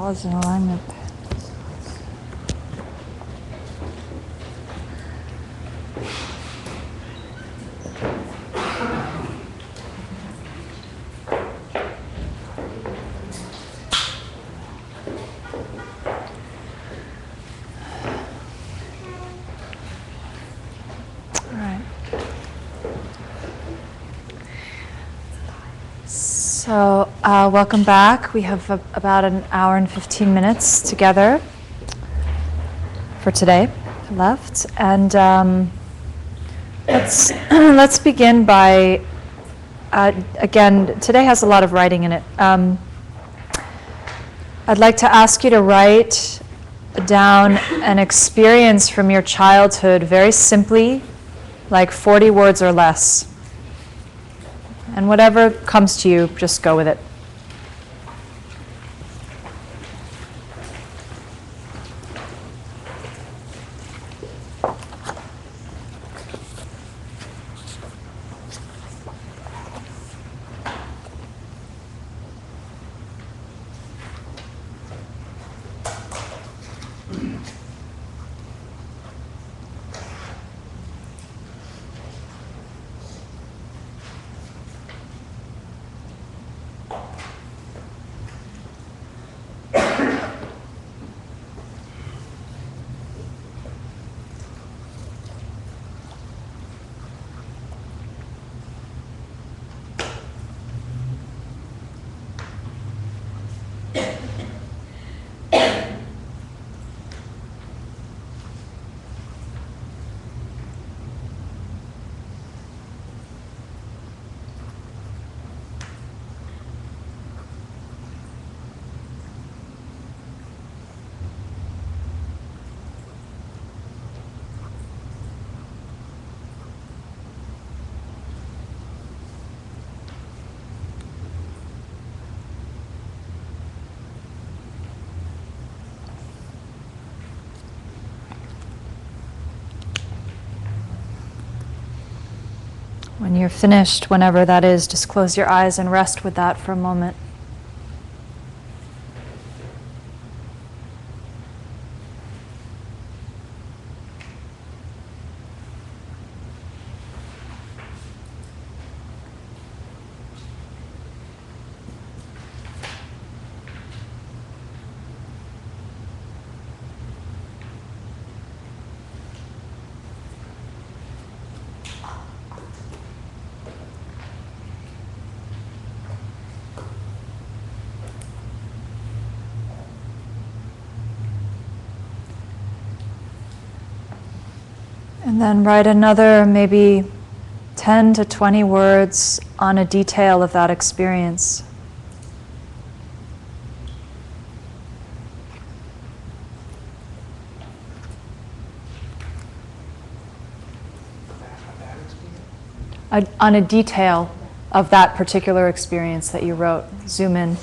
Pause in alignment. So welcome back. We have about an hour and 15 minutes together for today left. And let's begin by, again, today has a lot of writing in it. I'd like to ask you to write down an experience from your childhood very simply, like 40 words or less. And whatever comes to you, just go with it. When you're finished, whenever that is, just close your eyes and rest with that for a moment. And then write another maybe 10 to 20 words on a detail of that experience. On a detail of that particular experience that you wrote. Zoom in.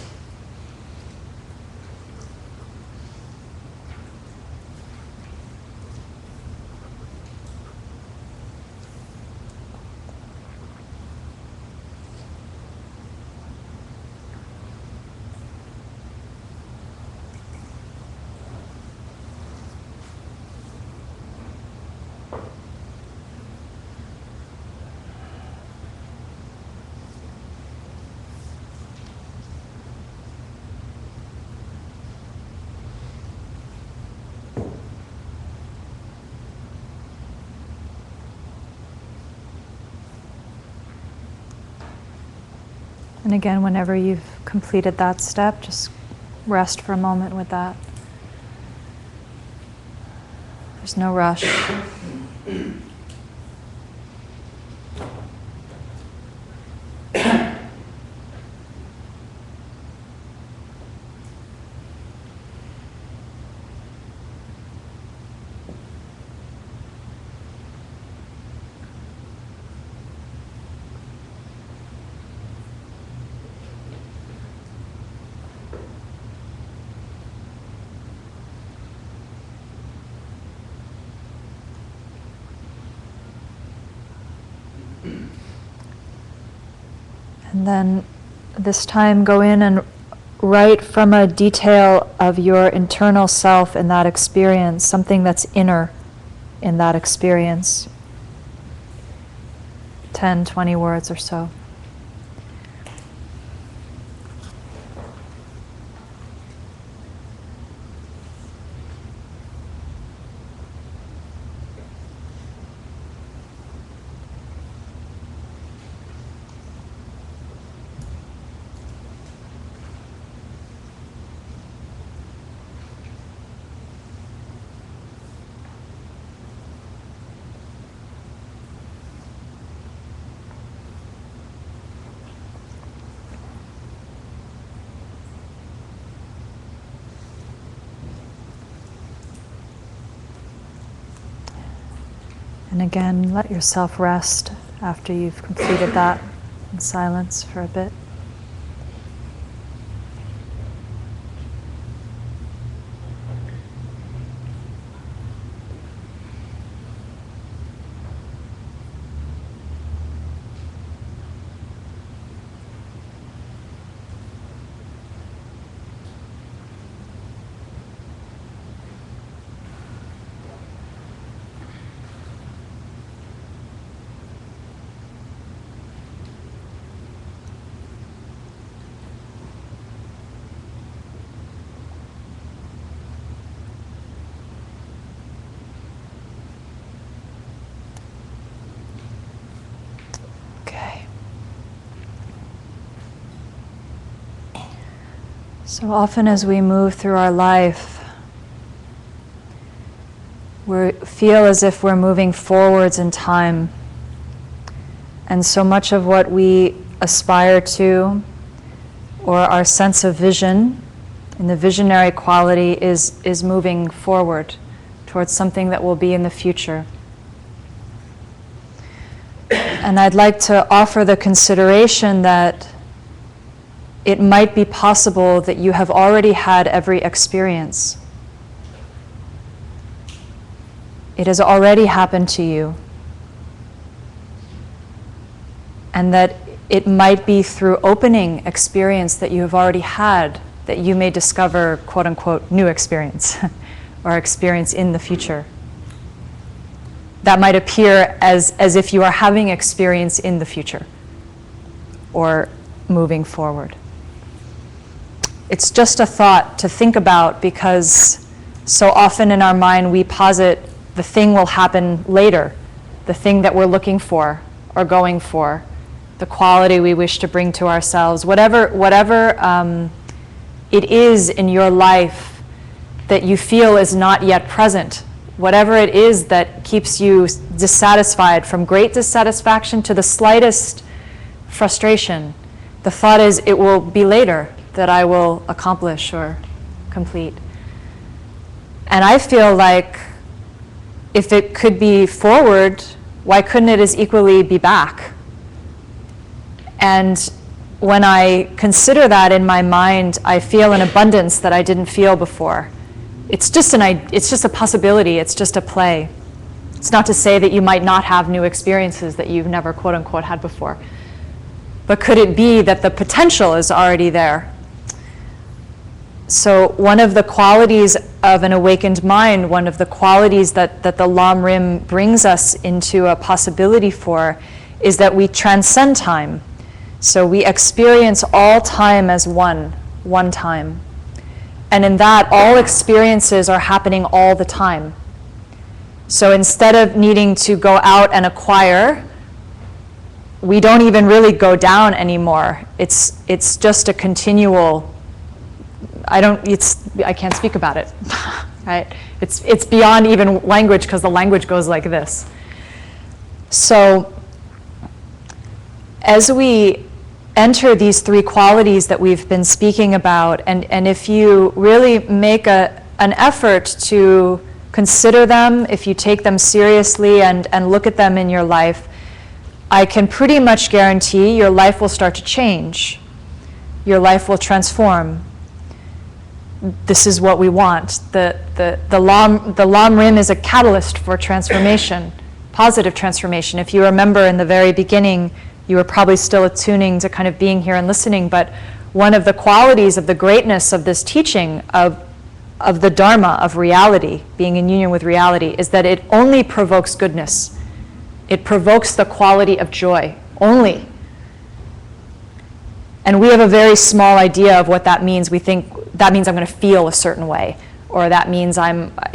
And again, whenever you've completed that step, just rest for a moment with that. There's no rush. And then this time go in and write from a detail of your internal self in that experience, something that's inner in that experience. 10, 20 words or so. And again, let yourself rest after you've completed that in silence for a bit. So often as we move through our life, we feel as if we're moving forwards in time. And so much of what we aspire to, or our sense of vision, and the visionary quality is moving forward towards something that will be in the future. And I'd like to offer the consideration that it might be possible that you have already had every experience. It has already happened to you. And that it might be through opening experience that you have already had that you may discover, quote unquote, new experience or experience in the future. That might appear as if you are having experience in the future or moving forward. It's just a thought to think about, because so often in our mind we posit the thing will happen later, the thing that we're looking for or going for, the quality we wish to bring to ourselves, whatever it is in your life that you feel is not yet present, whatever it is that keeps you dissatisfied, from great dissatisfaction to the slightest frustration. The thought is, it will be later that I will accomplish or complete. And I feel like if it could be forward, why couldn't it as equally be back? And when I consider that in my mind, I feel an abundance that I didn't feel before. It's just a possibility, it's just a play. It's not to say that you might not have new experiences that you've never, quote unquote, had before. But could it be that the potential is already there? So one of the qualities of an awakened mind, one of the qualities that the Lam Rim brings us into a possibility for, is that we transcend time. So we experience all time as one time. And in that, all experiences are happening all the time. So instead of needing to go out and acquire, we don't even really go down anymore. It's just a continual, I can't speak about it, right? It's beyond even language, because the language goes like this. So as we enter these three qualities that we've been speaking about, and if you really make an effort to consider them, if you take them seriously and look at them in your life, I can pretty much guarantee your life will start to change. Your life will transform. This is what we want. The Lam Rim is a catalyst for transformation, positive transformation. If you remember in the very beginning, you were probably still attuning to kind of being here and listening, but one of the qualities of the greatness of this teaching of the Dharma, of reality, being in union with reality, is that it only provokes goodness. It provokes the quality of joy, only. And we have a very small idea of what that means. We think that means I'm going to feel a certain way, or that means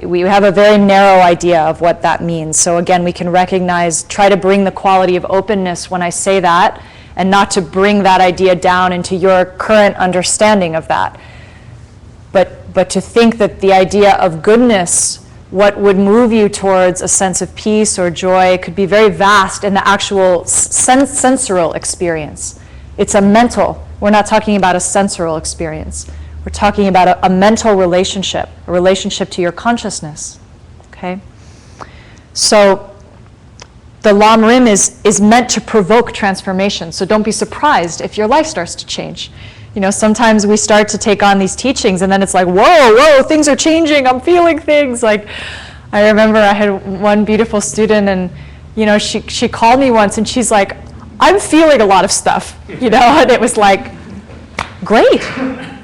we have a very narrow idea of what that means. So again, we can recognize, try to bring the quality of openness when I say that, and not to bring that idea down into your current understanding of that. But to think that the idea of goodness, what would move you towards a sense of peace or joy, could be very vast in the actual sensorial experience. It's a mental, we're not talking about a sensorial experience. We're talking about a mental relationship, a relationship to your consciousness, okay? So the Lam Rim is meant to provoke transformation, so don't be surprised if your life starts to change. You know, sometimes we start to take on these teachings and then it's like, whoa, things are changing, I'm feeling things. Like, I remember I had one beautiful student and, you know, she called me once and she's like, I'm feeling a lot of stuff, you know, and it was like, great,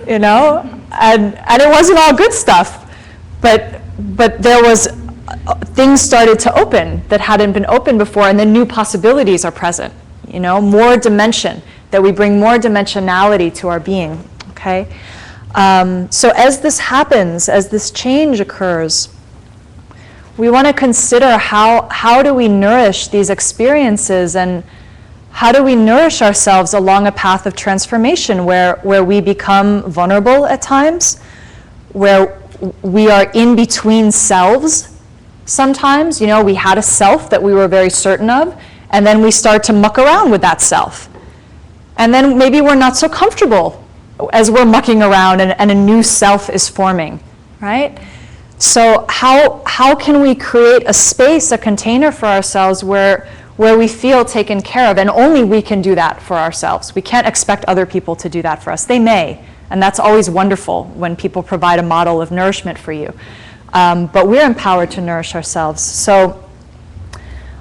you know, and it wasn't all good stuff, but there was, things started to open that hadn't been opened before, and then new possibilities are present, you know, more dimension, that we bring more dimensionality to our being, okay? So as this happens, as this change occurs, we want to consider how do we nourish these experiences, and how do we nourish ourselves along a path of transformation where we become vulnerable at times, where we are in between selves sometimes. You know, we had a self that we were very certain of, and then we start to muck around with that self. And then maybe we're not so comfortable as we're mucking around and a new self is forming, right? So how can we create a space, a container for ourselves where we feel taken care of? And only we can do that for ourselves. We can't expect other people to do that for us. They may, and that's always wonderful when people provide a model of nourishment for you. But we're empowered to nourish ourselves. So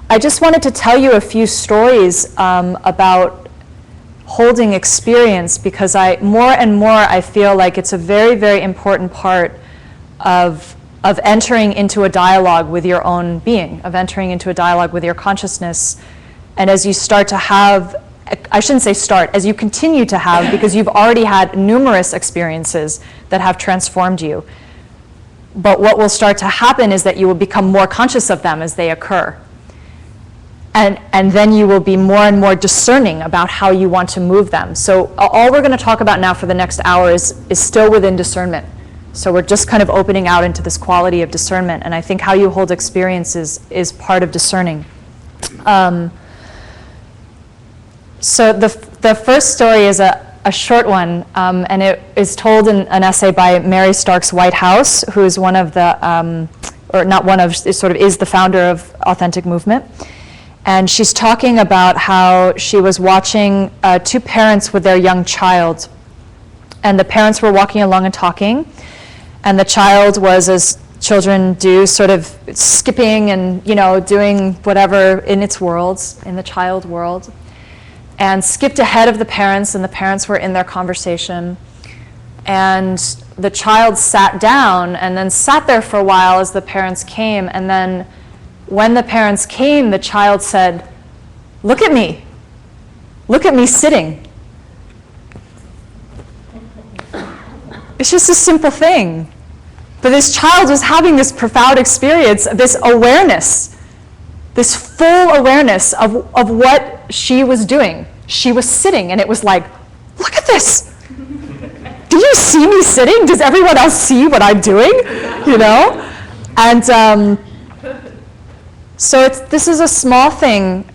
I just wanted to tell you a few stories about holding experience, because more and more I feel like it's a very, very important part of entering into a dialogue with your own being, of entering into a dialogue with your consciousness. And as you start to have, I shouldn't say start, as you continue to have, because you've already had numerous experiences that have transformed you. But what will start to happen is that you will become more conscious of them as they occur. And then you will be more and more discerning about how you want to move them. So all we're going to talk about now for the next hour is still within discernment. So we're just kind of opening out into this quality of discernment. And I think how you hold experiences is part of discerning. So the first story is a short one, and it is told in an essay by Mary Starks Whitehouse, who is one of the, or not one of, sort of is the founder of Authentic Movement. And she's talking about how she was watching two parents with their young child. And the parents were walking along and talking. And the child was, as children do, sort of skipping and, you know, doing whatever in its worlds, in the child world. And skipped ahead of the parents, and the parents were in their conversation. And the child sat down and then sat there for a while as the parents came. And then when the parents came, the child said, look at me sitting. It's just a simple thing. But this child was having this profound experience, this awareness, this full awareness of what she was doing. She was sitting, and it was like, look at this. Do you see me sitting? Does everyone else see what I'm doing? You know? And so this is a small thing,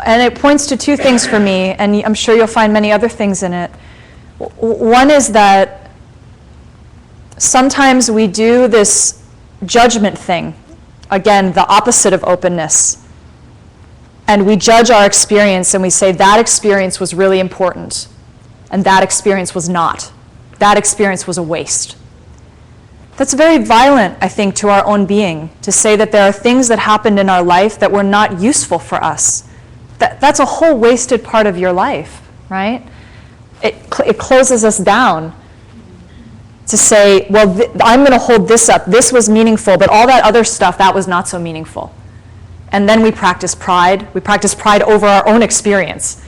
and it points to two things for me, and I'm sure you'll find many other things in it. One is that sometimes we do this judgment thing, again, the opposite of openness, and we judge our experience and we say that experience was really important, and that experience was not. That experience was a waste. That's very violent, I think, to our own being, to say that there are things that happened in our life that were not useful for us. That's a whole wasted part of your life, right? it closes us down to say, well, I'm going to hold this up. This was meaningful, but all that other stuff, that was not so meaningful. And then we practice pride. We practice pride over our own experience,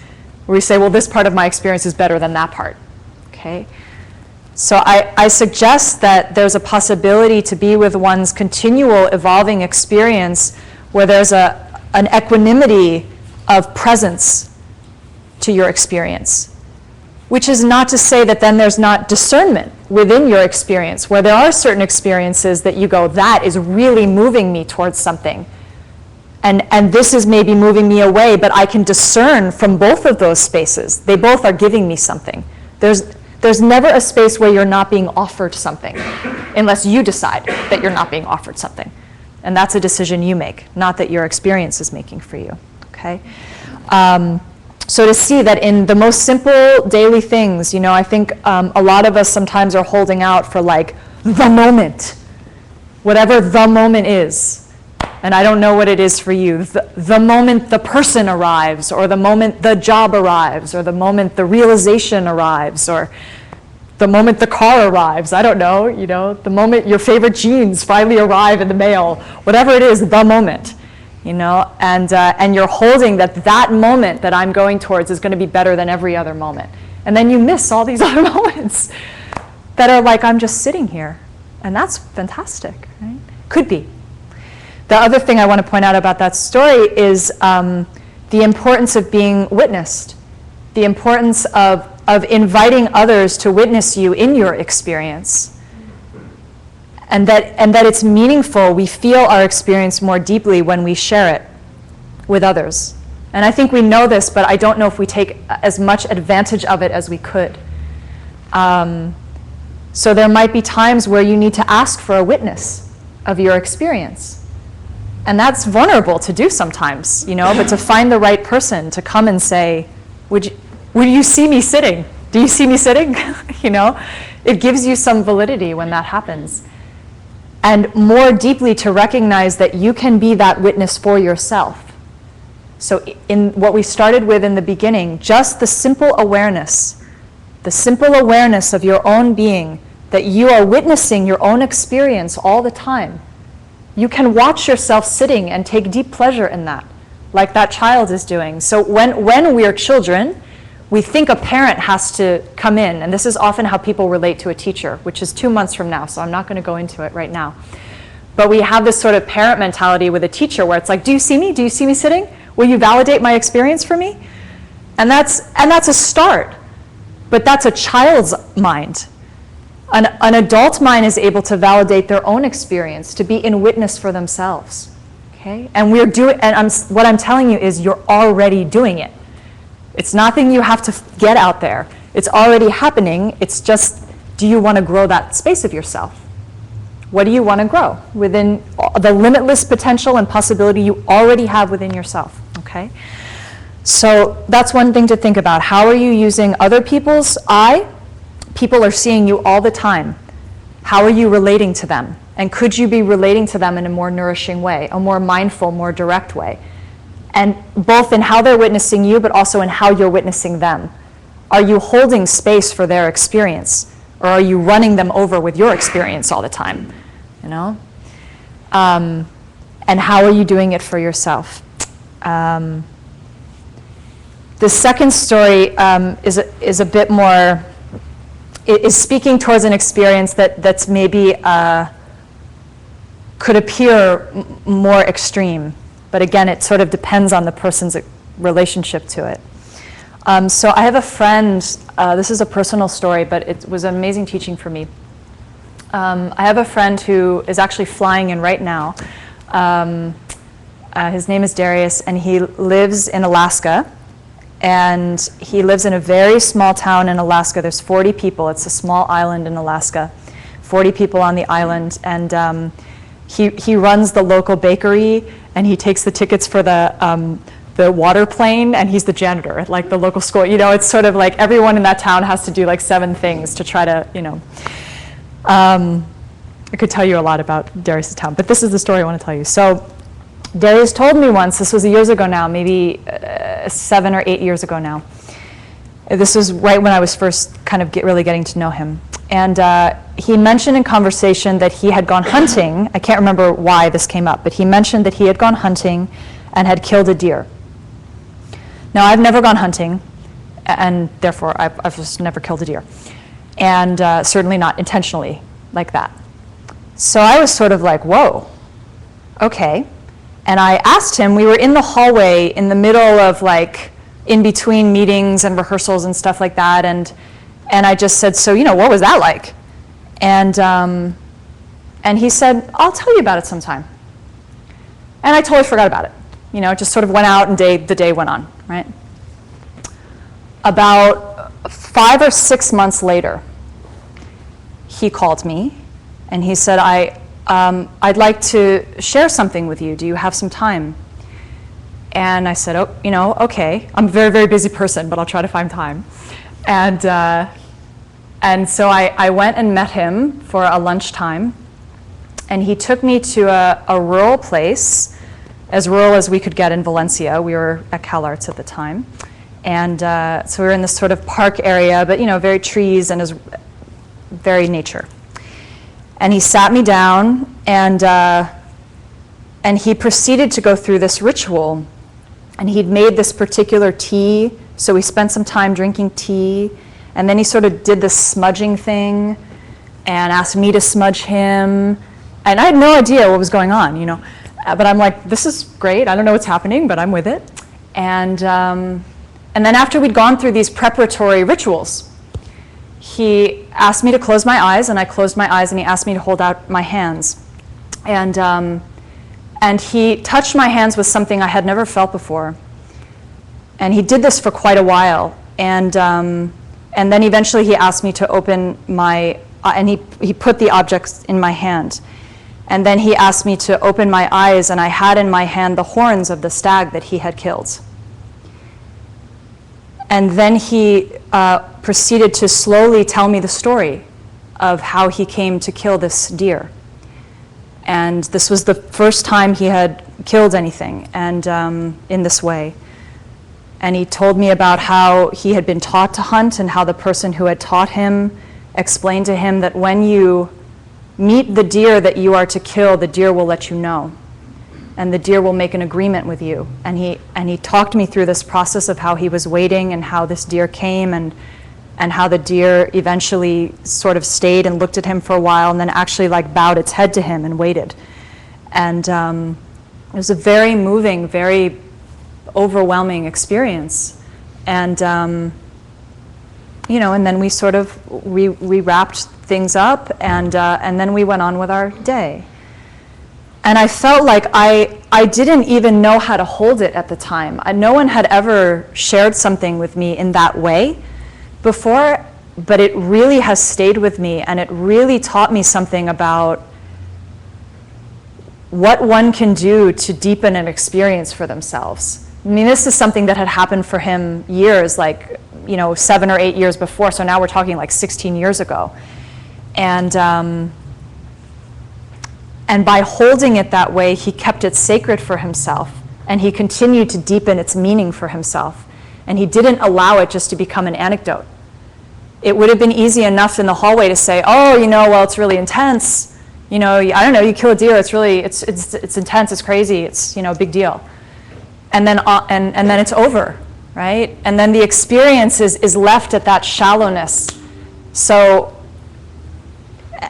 where we say, well, this part of my experience is better than that part. Okay? So I suggest that there's a possibility to be with one's continual evolving experience where there's an equanimity of presence to your experience. Which is not to say that then there's not discernment within your experience, where there are certain experiences that you go, that is really moving me towards something. And this is maybe moving me away, but I can discern from both of those spaces. They both are giving me something. There's never a space where you're not being offered something, unless you decide that you're not being offered something. And that's a decision you make, not that your experience is making for you, okay? So to see that in the most simple daily things, I think a lot of us sometimes are holding out for like the moment, whatever the moment is. And I don't know what it is for you. The moment the person arrives, or the moment the job arrives, or the moment the realization arrives, or the moment the car arrives, I don't know, the moment your favorite jeans finally arrive in the mail, whatever it is, the moment. And you're holding that moment that I'm going towards is going to be better than every other moment. And then you miss all these other moments that are like, I'm just sitting here. And that's fantastic, right? Could be. The other thing I want to point out about that story is the importance of being witnessed, the importance of inviting others to witness you in your experience. And that it's meaningful. We feel our experience more deeply when we share it with others. And I think we know this, but I don't know if we take as much advantage of it as we could. So there might be times where you need to ask for a witness of your experience. And that's vulnerable to do sometimes, but to find the right person to come and say, would you see me sitting? Do you see me sitting? It gives you some validity when that happens. And more deeply to recognize that you can be that witness for yourself. So in what we started with in the beginning, just the simple awareness of your own being, that you are witnessing your own experience all the time. You can watch yourself sitting and take deep pleasure in that, like that child is doing. So when we are children, we think a parent has to come in, and this is often how people relate to a teacher, which is 2 months from now, so I'm not going to go into it right now. But we have this sort of parent mentality with a teacher where it's like, do you see me? Do you see me sitting? Will you validate my experience for me? And that's a start, but that's a child's mind. An adult mind is able to validate their own experience, to be in witness for themselves. Okay? And what I'm telling you is you're already doing it. It's nothing you have to get out there. It's already happening. It's just, do you want to grow that space of yourself? What do you want to grow within the limitless potential and possibility you already have within yourself? Okay? So that's one thing to think about. How are you using other people's eye? People are seeing you all the time. How are you relating to them? And could you be relating to them in a more nourishing way, a more mindful, more direct way? And both in how they're witnessing you, but also in how you're witnessing them. Are you holding space for their experience? Or are you running them over with your experience all the time? And how are you doing it for yourself? The second story is a bit more, is speaking towards an experience that's maybe could appear more extreme. But again, it sort of depends on the person's relationship to it. So I have a friend, this is a personal story, but it was an amazing teaching for me. I have a friend who is actually flying in right now. His name is Darius, and he lives in Alaska. And he lives in a very small town in Alaska. There's 40 people. It's a small island in Alaska. 40 people on the island. And he runs the local bakery, and he takes the tickets for the water plane, and he's the janitor at like the local school. It's sort of like everyone in that town has to do like 7 things to try to, I could tell you a lot about Darius' town, but this is the story I want to tell you. So Darius told me once, this was years ago now, maybe 7 or 8 years ago now, This was right when I was first kind of really getting to know him. And he mentioned in conversation that he had gone hunting. I can't remember why this came up, but he mentioned that he had gone hunting and had killed a deer. Now, I've never gone hunting, and therefore I've just never killed a deer. And certainly not intentionally like that. So I was sort of like, whoa, okay. And I asked him, we were in the hallway in the middle of like, in between meetings and rehearsals and stuff like that, and I just said, so, what was that like? And he said, I'll tell you about it sometime. And I totally forgot about it. It just sort of went out and the day went on, right? About 5 or 6 months later, he called me and he said, I'd like to share something with you. Do you have some time? And I said, okay. I'm a very, very busy person, but I'll try to find time. And so I went and met him for a lunchtime. And he took me to a rural place, as rural as we could get in Valencia. We were at CalArts at the time. And so we were in this sort of park area, but very trees and very nature. And he sat me down, and he proceeded to go through this ritual. And he'd made this particular tea, so we spent some time drinking tea. And then he sort of did this smudging thing and asked me to smudge him. And I had no idea what was going on, But I'm like, this is great. I don't know what's happening, but I'm with it. And then after we'd gone through these preparatory rituals, he asked me to close my eyes, and I closed my eyes, and he asked me to hold out my hands. And he touched my hands with something I had never felt before. And he did this for quite a while. And then eventually he asked me to open and he put the objects in my hand. And then he asked me to open my eyes, and I had in my hand the horns of the stag that he had killed. And then he proceeded to slowly tell me the story of how he came to kill this deer. And this was the first time he had killed anything, and in this way. And he told me about how he had been taught to hunt, and how the person who had taught him explained to him that when you meet the deer that you are to kill, the deer will let you know. And the deer will make an agreement with you. And he talked me through this process of how he was waiting, and how this deer came, and how the deer eventually sort of stayed and looked at him for a while, and then actually bowed its head to him and waited. And it was a very moving, very overwhelming experience. And and then we sort of we wrapped things up, and then we went on with our day. And I felt like I didn't even know how to hold it at the time. No one had ever shared something with me in that way before, but it really has stayed with me, and it really taught me something about what one can do to deepen an experience for themselves. I mean, this is something that had happened for him years, 7 or 8 years before, so now we're talking 16 years ago. And by holding it that way, he kept it sacred for himself, and he continued to deepen its meaning for himself. And he didn't allow it just to become an anecdote. It would have been easy enough in the hallway to say, oh, well, it's really intense. I don't know, you kill a deer, it's intense, it's crazy, it's, a big deal. And then it's over, right? And then the experience is left at that shallowness. So,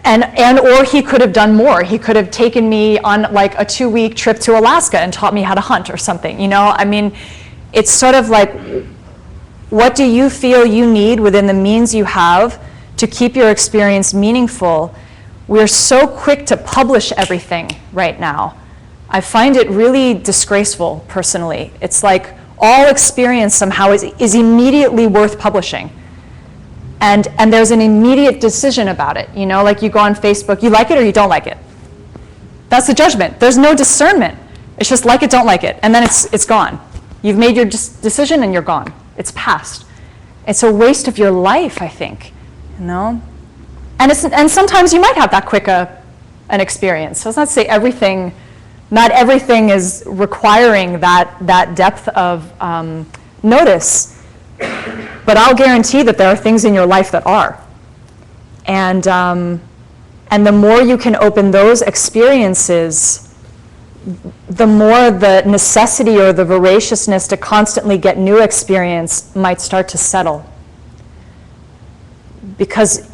or he could have done more. He could have taken me on a 2-week trip to Alaska and taught me how to hunt or something, I mean, it's sort of what do you feel you need within the means you have to keep your experience meaningful? We're so quick to publish everything right now. I find it really disgraceful, personally. It's all experience somehow is immediately worth publishing. And there's an immediate decision about it. You go on Facebook, you like it or you don't like it. That's the judgment. There's no discernment. It's just like it, don't like it, and then it's gone. You've made your decision and you're gone. It's past. It's a waste of your life, I think. And sometimes you might have that quick an experience. So it's not to say not everything is requiring that depth of notice. But I'll guarantee that there are things in your life that are. And the more you can open those experiences, the more the necessity or the voraciousness to constantly get new experience might start to settle. Because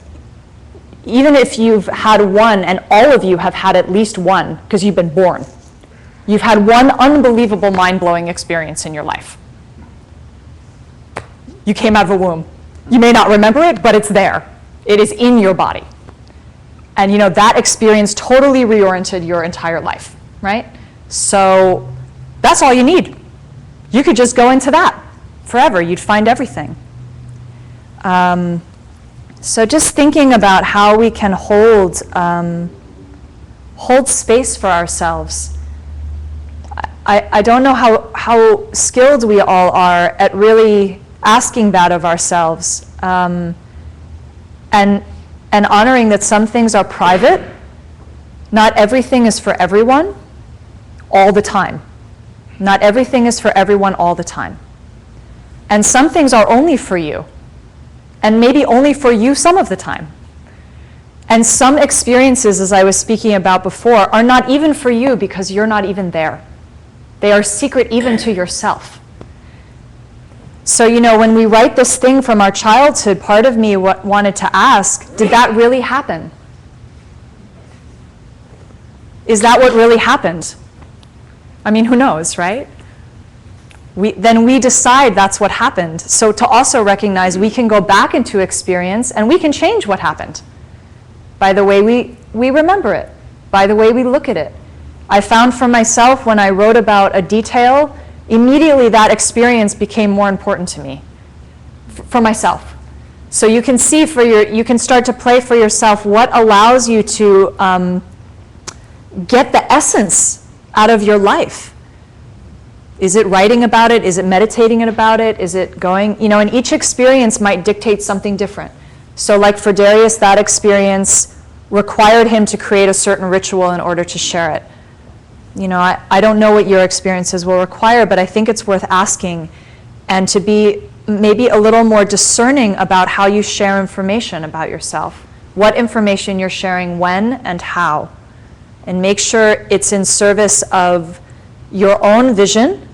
even if you've had one, and all of you have had at least one, because you've been born, you've had one unbelievable mind-blowing experience in your life. You came out of a womb. You may not remember it, but it's there. It is in your body. And that experience totally reoriented your entire life, right? So that's all you need. You could just go into that forever. You'd find everything. So just thinking about how we can hold space for ourselves. I don't know how skilled we all are at really asking that of ourselves, and honoring that some things are private. Not everything is for everyone all the time. Not everything is for everyone all the time. And some things are only for you, and maybe only for you some of the time. And some experiences, as I was speaking about before, are not even for you because you're not even there. They are secret even to yourself. So, when we write this thing from our childhood, part of me wanted to ask, did that really happen? Is that what really happened? I mean, who knows, right? Then we decide that's what happened. So to also recognize we can go back into experience and we can change what happened by the way we remember it, by the way we look at it. I found for myself when I wrote about a detail, immediately that experience became more important to me, for myself. So you can see you can start to play for yourself what allows you to get the essence out of your life. Is it writing about it? Is it meditating about it? Is it going, and each experience might dictate something different. So like for Darius, that experience required him to create a certain ritual in order to share it. I don't know what your experiences will require, but I think it's worth asking and to be maybe a little more discerning about how you share information about yourself, what information you're sharing when and how, and make sure it's in service of your own vision,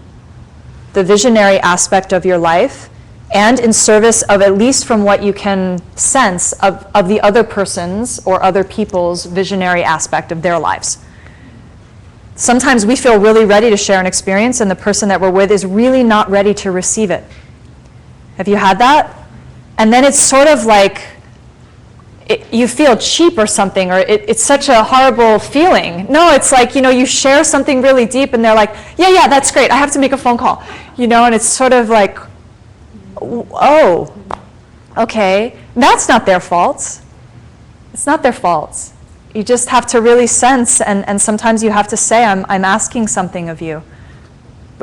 the visionary aspect of your life, and in service of, at least from what you can sense, of the other person's or other people's visionary aspect of their lives. Sometimes we feel really ready to share an experience and the person that we're with is really not ready to receive it. Have you had that? And then it's sort of like you feel cheap or something, or it's such a horrible feeling. No, it's like, you share something really deep and they're like, yeah, that's great, I have to make a phone call. And it's sort of like, oh, okay, that's not their fault. It's not their fault. You just have to really sense, and sometimes you have to say, I'm asking something of you,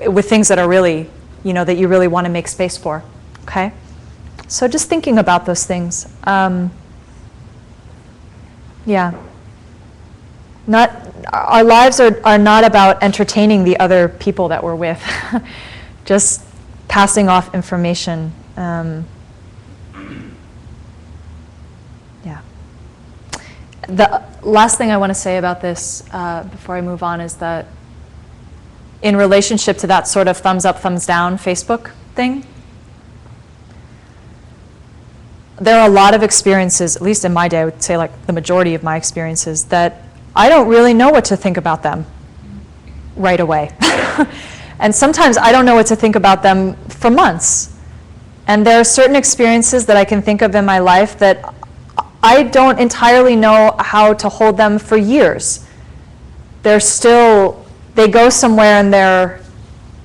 with things that are really, that you really want to make space for, okay? So just thinking about those things. Yeah. Our lives are not about entertaining the other people that we're with, just passing off information. Yeah. The last thing I want to say about this before I move on is that in relationship to that sort of thumbs up, thumbs down Facebook thing, there are a lot of experiences, at least in my day, I would say like the majority of my experiences, that I don't really know what to think about them right away. And sometimes I don't know what to think about them for months. And there are certain experiences that I can think of in my life that I don't entirely know how to hold them for years. They go somewhere and they're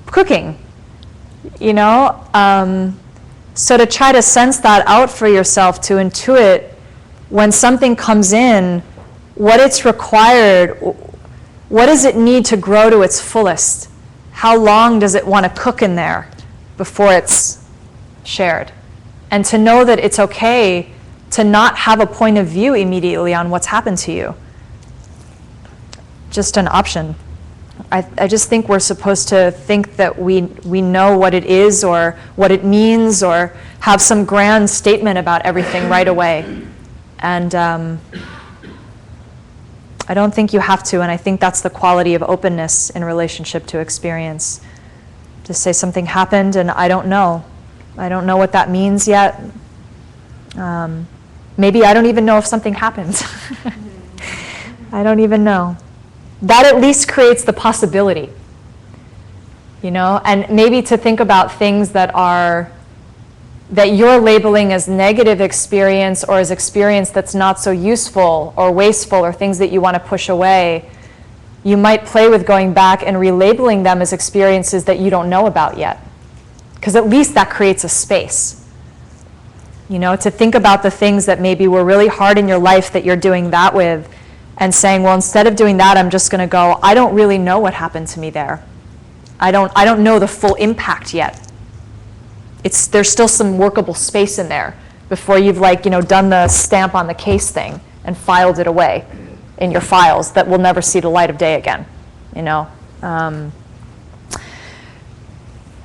cooking, So to try to sense that out for yourself, to intuit when something comes in, what it's required, what does it need to grow to its fullest? How long does it want to cook in there before it's shared? And to know that it's okay to not have a point of view immediately on what's happened to you. Just an option. I just think we're supposed to think that we know what it is or what it means or have some grand statement about everything right away. And I don't think you have to, and I think that's the quality of openness in relationship to experience. To say something happened and I don't know. I don't know what that means yet. Maybe I don't even know if something happened. I don't even know. That at least creates the possibility, and maybe to think about things that you're labeling as negative experience or as experience that's not so useful or wasteful or things that you want to push away. You might play with going back and relabeling them as experiences that you don't know about yet, because at least that creates a space. To think about the things that maybe were really hard in your life that you're doing that with, and saying, well, instead of doing that, I'm just going to go, I don't really know what happened to me there. I don't know the full impact yet. There's still some workable space in there before you've done the stamp on the case thing and filed it away in your files that will never see the light of day again.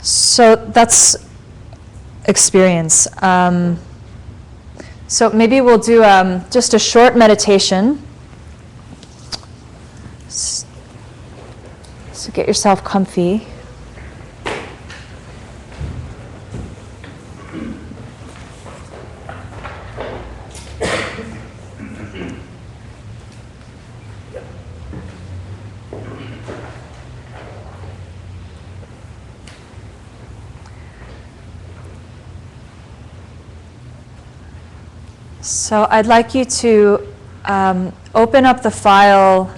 So that's experience. So maybe we'll do just a short meditation. So get yourself comfy. So I'd like you to open up the file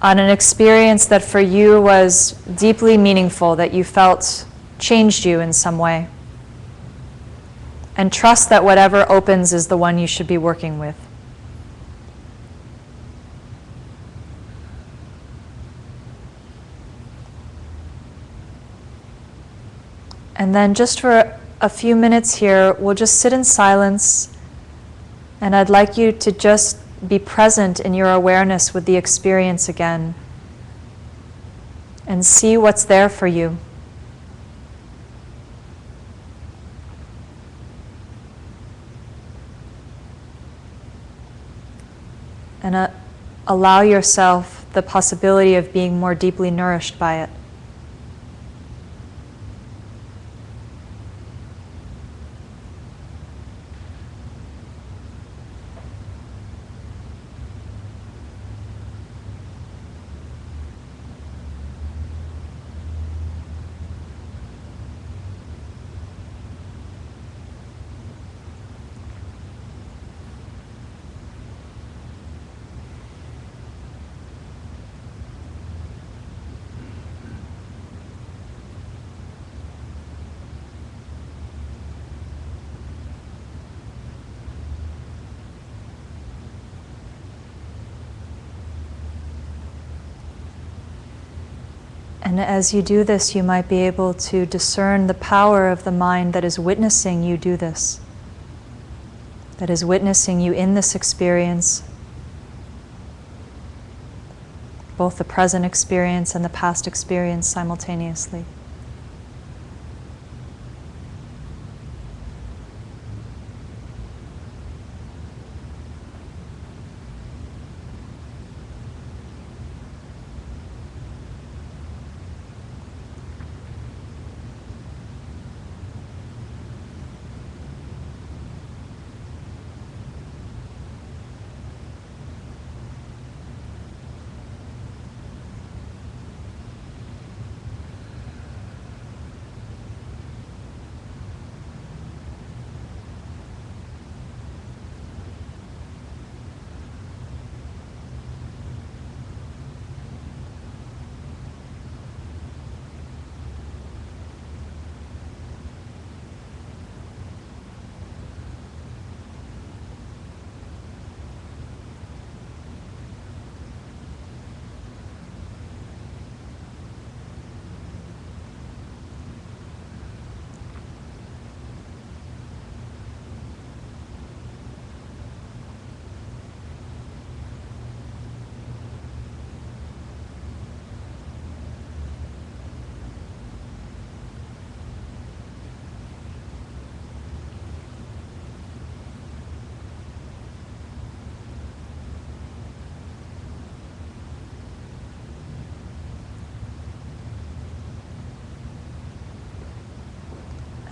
on an experience that for you was deeply meaningful, that you felt changed you in some way. And trust that whatever opens is the one you should be working with. And then just for a few minutes here, we'll just sit in silence, and I'd like you to just be present in your awareness with the experience again and see what's there for you. And allow yourself the possibility of being more deeply nourished by it. And as you do this, you might be able to discern the power of the mind that is witnessing you do this, that is witnessing you in this experience, both the present experience and the past experience simultaneously.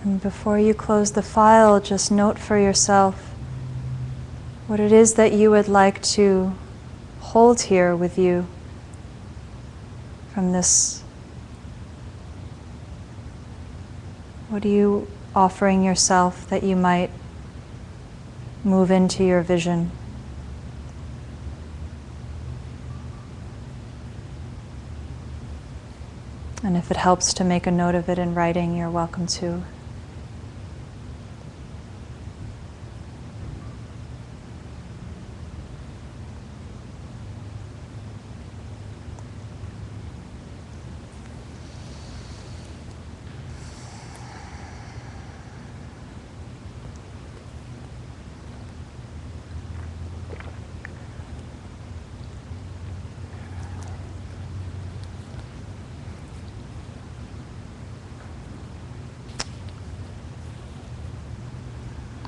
And before you close the file, just note for yourself what it is that you would like to hold here with you from this. What are you offering yourself that you might move into your vision? And if it helps to make a note of it in writing, you're welcome to.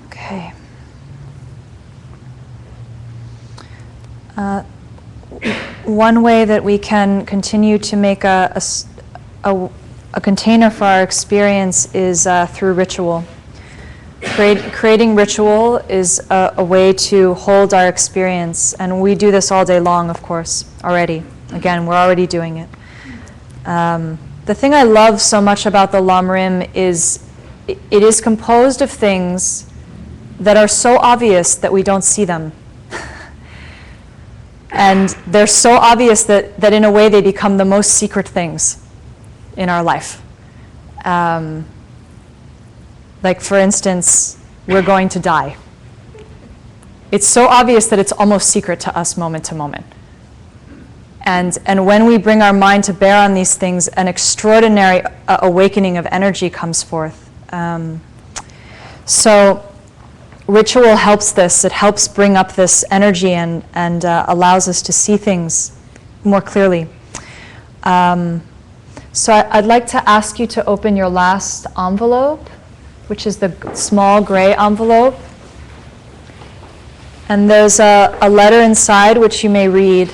Okay. One way that we can continue to make a container for our experience is through ritual. Creating ritual is a way to hold our experience, and we do this all day long, of course, already. Again, we're already doing it. The thing I love so much about the Lamrim is it is composed of things that are so obvious that we don't see them. And they're so obvious that in a way they become the most secret things in our life. Like for instance, we're going to die. It's so obvious that it's almost secret to us moment to moment. And when we bring our mind to bear on these things, an extraordinary awakening of energy comes forth. So ritual helps this. It helps bring up this energy and allows us to see things more clearly. So I'd like to ask you to open your last envelope, which is the small gray envelope. And there's a letter inside which you may read.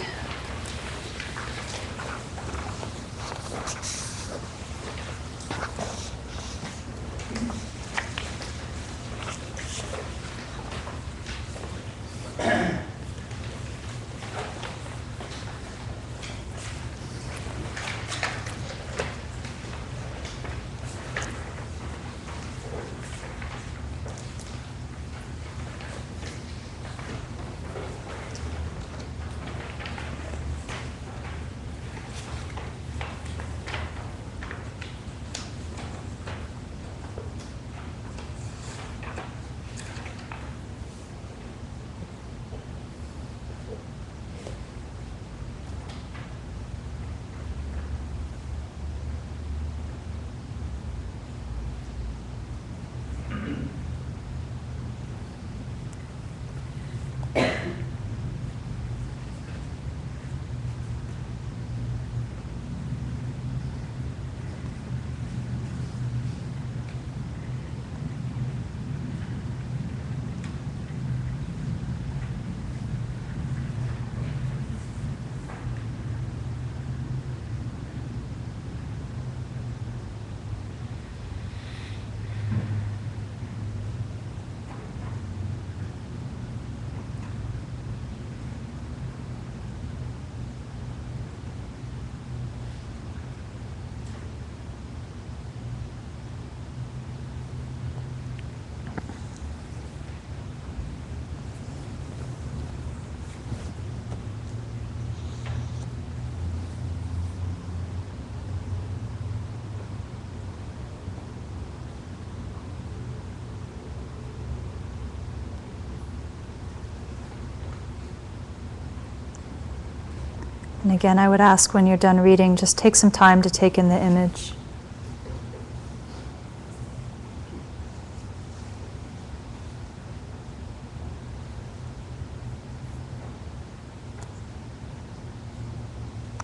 And again, I would ask when you're done reading, just take some time to take in the image.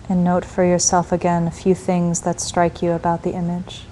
And note for yourself again a few things that strike you about the image.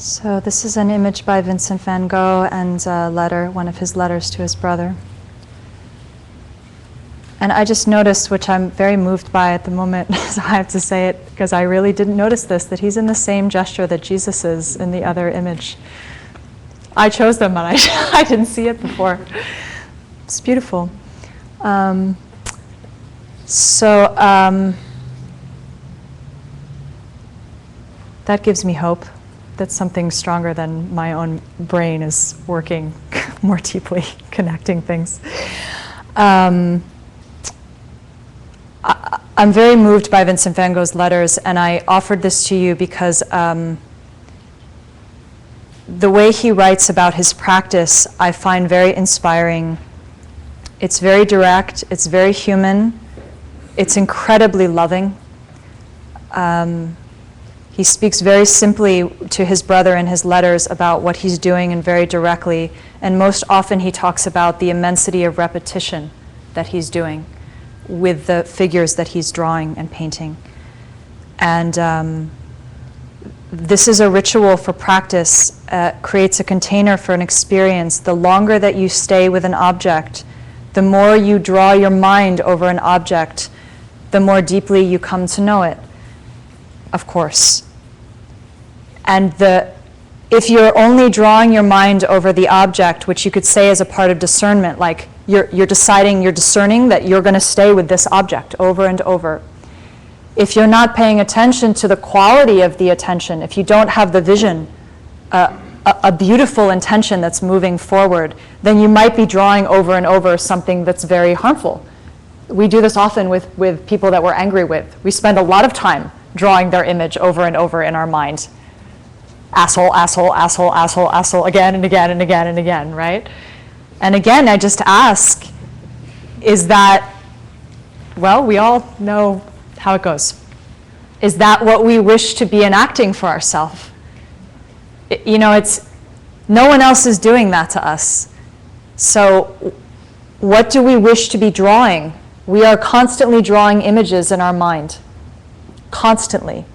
So this is an image by Vincent van Gogh and a letter, one of his letters to his brother. And I just noticed, which I'm very moved by at the moment, so I have to say it because I really didn't notice this, that he's in the same gesture that Jesus is in the other image. I chose them and I didn't see it before. It's beautiful. That gives me hope that something stronger than my own brain is working more deeply, connecting things. I'm very moved by Vincent van Gogh's letters, and I offered this to you because the way he writes about his practice I find very inspiring. It's very direct, it's very human, it's incredibly loving. He speaks very simply to his brother in his letters about what he's doing and very directly, and most often he talks about the immensity of repetition that he's doing with the figures that he's drawing and painting. And this is a ritual for practice, creates a container for an experience. The longer that you stay with an object, the more you draw your mind over an object, the more deeply you come to know it, of course. And if you're only drawing your mind over the object, which you could say is a part of discernment, like you're discerning that you're going to stay with this object over and over. If you're not paying attention to the quality of the attention, if you don't have the vision, a beautiful intention that's moving forward, then you might be drawing over and over something that's very harmful. We do this often with people that we're angry with. We spend a lot of time drawing their image over and over in our mind. Asshole, asshole, asshole, asshole, asshole, again and again and again and again, right? And again, I just ask, is that, well, we all know how it goes. Is that what we wish to be enacting for ourselves? You know, no one else is doing that to us. So what do we wish to be drawing? We are constantly drawing images in our mind. Constantly.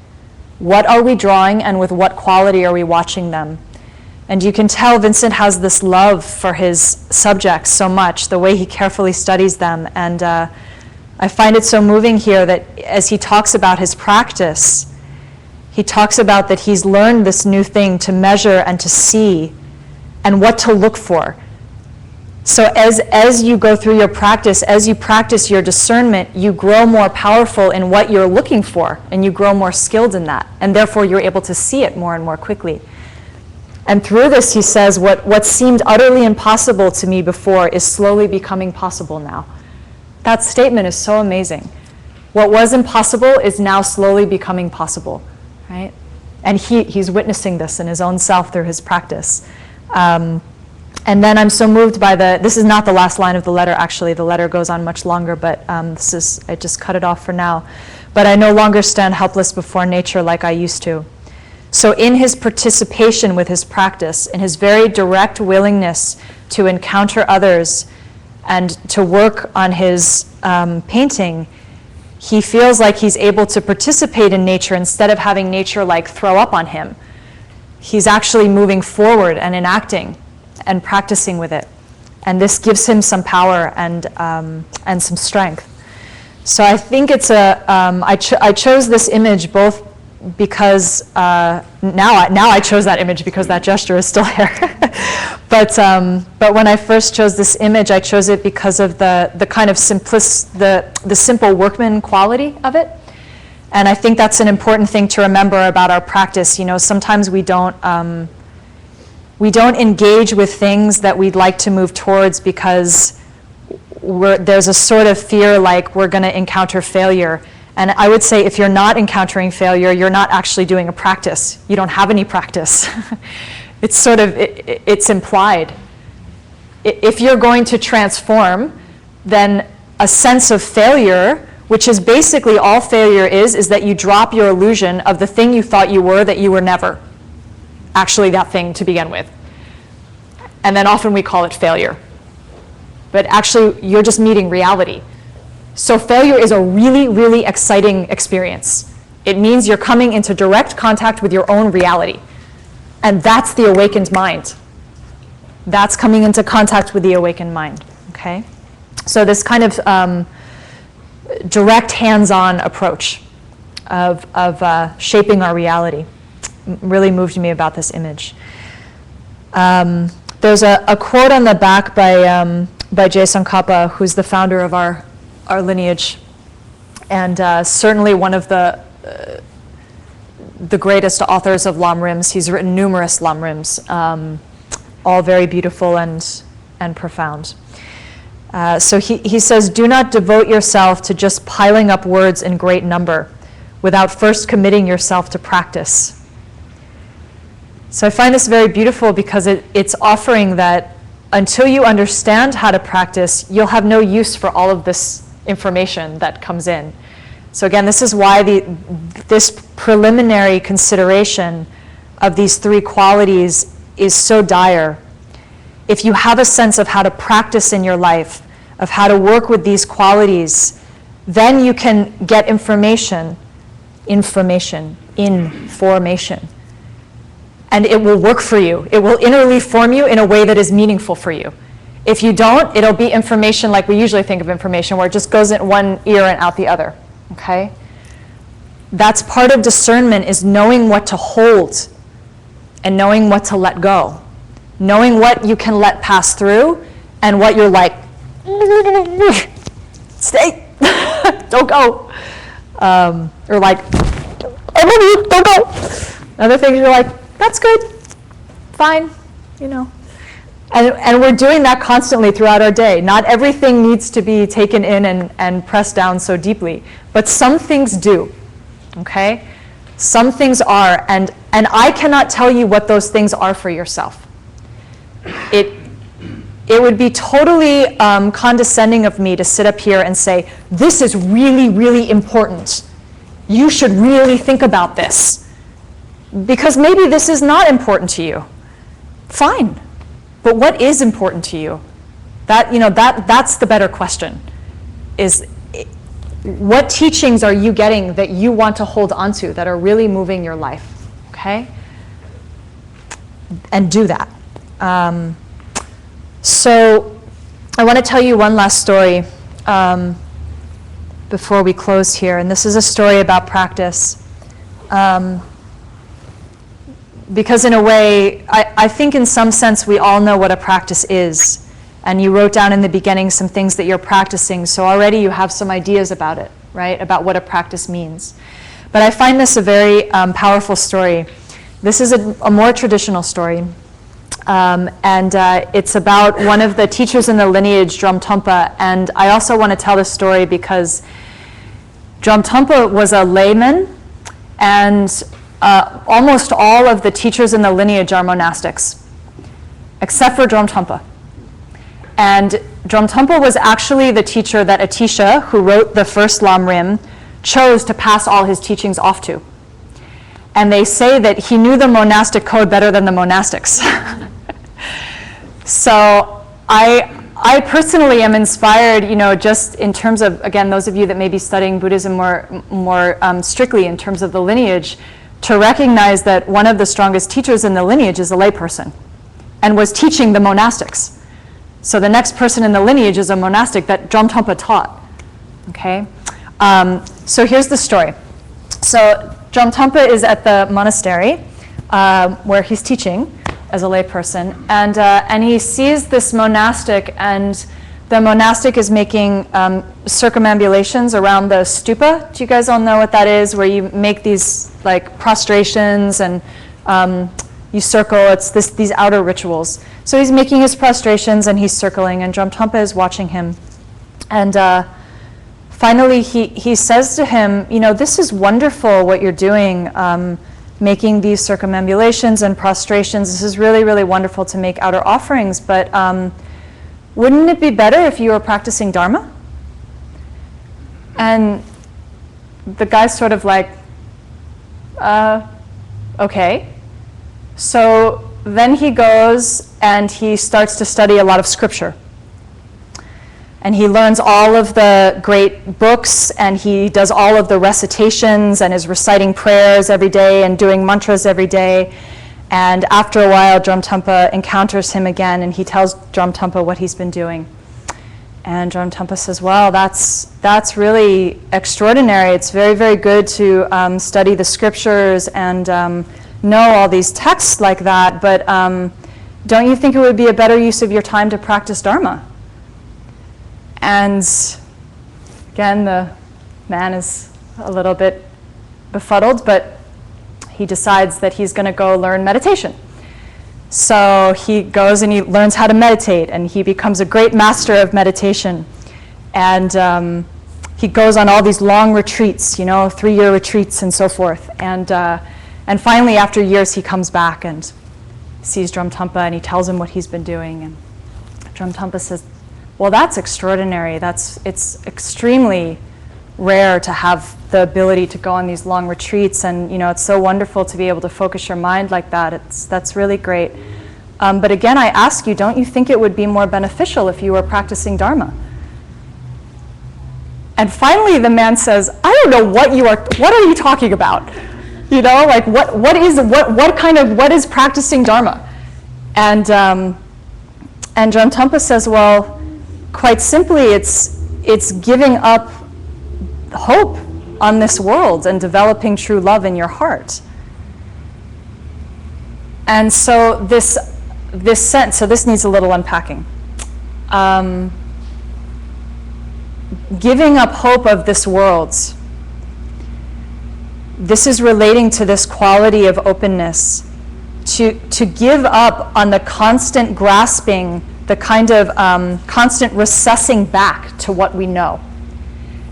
What are we drawing and with what quality are we watching them? And you can tell Vincent has this love for his subjects so much, the way he carefully studies them. And I find it so moving here that as he talks about his practice, he talks about that he's learned this new thing to measure and to see and what to look for. So as you go through your practice, as you practice your discernment, you grow more powerful in what you're looking for, and you grow more skilled in that, and therefore you're able to see it more and more quickly. And through this, he says, what seemed utterly impossible to me before is slowly becoming possible now. That statement is so amazing. What was impossible is now slowly becoming possible, right? And he's witnessing this in his own self through his practice. And then I'm so moved by this is not the last line of the letter, actually. The letter goes on much longer, but I just cut it off for now. But I no longer stand helpless before nature like I used to. So in his participation with his practice, in his very direct willingness to encounter others and to work on his painting, he feels like he's able to participate in nature instead of having nature like throw up on him. He's actually moving forward and enacting and practicing with it. And this gives him some power and some strength. So I think it's I chose this image both because now I chose that image because that gesture is still here. But when I first chose this image, I chose it because of the kind of the simple workman quality of it. And I think that's an important thing to remember about our practice. You know, sometimes we don't engage with things that we'd like to move towards because there's a sort of fear like we're going to encounter failure. And I would say if you're not encountering failure, you're not actually doing a practice. You don't have any practice. It's implied. If you're going to transform, then a sense of failure, which is basically all failure is that you drop your illusion of the thing you thought you were that you were never actually that thing to begin with. And then often we call it failure. But actually, you're just meeting reality. So failure is a really, really exciting experience. It means you're coming into direct contact with your own reality. And that's the awakened mind. That's coming into contact with the awakened mind, okay? So this kind of direct hands-on approach of shaping our reality really moved me about this image. There's a quote on the back by Jay Tsongkhapa, who's the founder of our lineage, and certainly one of the greatest authors of Lamrims. He's written numerous Lamrims, all very beautiful and profound. So he says, do not devote yourself to just piling up words in great number without first committing yourself to practice. So I find this very beautiful because it's offering that until you understand how to practice, you'll have no use for all of this information that comes in. So again, this is why this preliminary consideration of these three qualities is so dire. If you have a sense of how to practice in your life, of how to work with these qualities, then you can get information, and it will work for you. It will innerly form you in a way that is meaningful for you. If you don't, it'll be information like we usually think of information, where it just goes in one ear and out the other, okay? That's part of discernment, is knowing what to hold and knowing what to let go. Knowing what you can let pass through and what you're like, stay, don't go. Or like, I love you, don't go. Other things you're like, that's good, fine, you know. And we're doing that constantly throughout our day. Not everything needs to be taken in and pressed down so deeply, but some things do, okay? Some things are, and I cannot tell you what those things are for yourself. It would be totally condescending of me to sit up here and say, this is really, really important. You should really think about this. Because maybe this is not important to you. Fine. But what is important to you? That's the better question. Is what teachings are you getting that you want to hold onto, that are really moving your life? Okay? And do that. So I want to tell you one last story before we close here. And this is a story about practice. Because in a way, I think in some sense we all know what a practice is. And you wrote down in the beginning some things that you're practicing, so already you have some ideas about it, right? About what a practice means. But I find this a very powerful story. This is a more traditional story. And it's about one of the teachers in the lineage, Dromtonpa. And I also want to tell this story because Dromtonpa was a layman, and almost all of the teachers in the lineage are monastics, except for Dromtonpa. And Dromtonpa was actually the teacher that Atisha, who wrote the first Lamrim, chose to pass all his teachings off to. And they say that he knew the monastic code better than the monastics. So I personally am inspired, just in terms of, again, those of you that may be studying Buddhism more strictly in terms of the lineage, to recognize that one of the strongest teachers in the lineage is a layperson and was teaching the monastics. So the next person in the lineage is a monastic that Dromtonpa taught, okay? So here's the story. So Dromtonpa is at the monastery where he's teaching as a layperson, and he sees this monastic, and the monastic is making circumambulations around the stupa. Do you guys all know what that is? Where you make these like prostrations and you circle. It's these outer rituals. So he's making his prostrations and he's circling, and Dromtonpa is watching him. And finally he says to him, this is wonderful what you're doing, making these circumambulations and prostrations. This is really, really wonderful to make outer offerings, but wouldn't it be better if you were practicing Dharma? And the guy's sort of like, okay. So then he goes and he starts to study a lot of scripture. And he learns all of the great books, and he does all of the recitations and is reciting prayers every day and doing mantras every day. And after a while, Dromtonpa encounters him again, and he tells Dromtonpa what he's been doing. And Dromtonpa says, well, that's really extraordinary. It's very, very good to study the scriptures and know all these texts like that, but don't you think it would be a better use of your time to practice Dharma? And again, the man is a little bit befuddled, but he decides that he's going to go learn meditation. So he goes and he learns how to meditate, and he becomes a great master of meditation. And he goes on all these long retreats, 3-year retreats and so forth. And finally, after years, he comes back and sees Dromtonpa, and he tells him what he's been doing. And Dromtonpa says, well, that's extraordinary. It's extremely rare to have the ability to go on these long retreats, and it's so wonderful to be able to focus your mind like that. That's really great. But again, I ask you, don't you think it would be more beneficial if you were practicing Dharma? And finally, the man says, I don't know what are you talking about? What is practicing Dharma? And Dromtonpa says, well, quite simply, it's giving up hope on this world and developing true love in your heart. And so this sense, so this needs a little unpacking. Giving up hope of this world, this is relating to this quality of openness, to give up on the constant grasping, the kind of constant recessing back to what we know,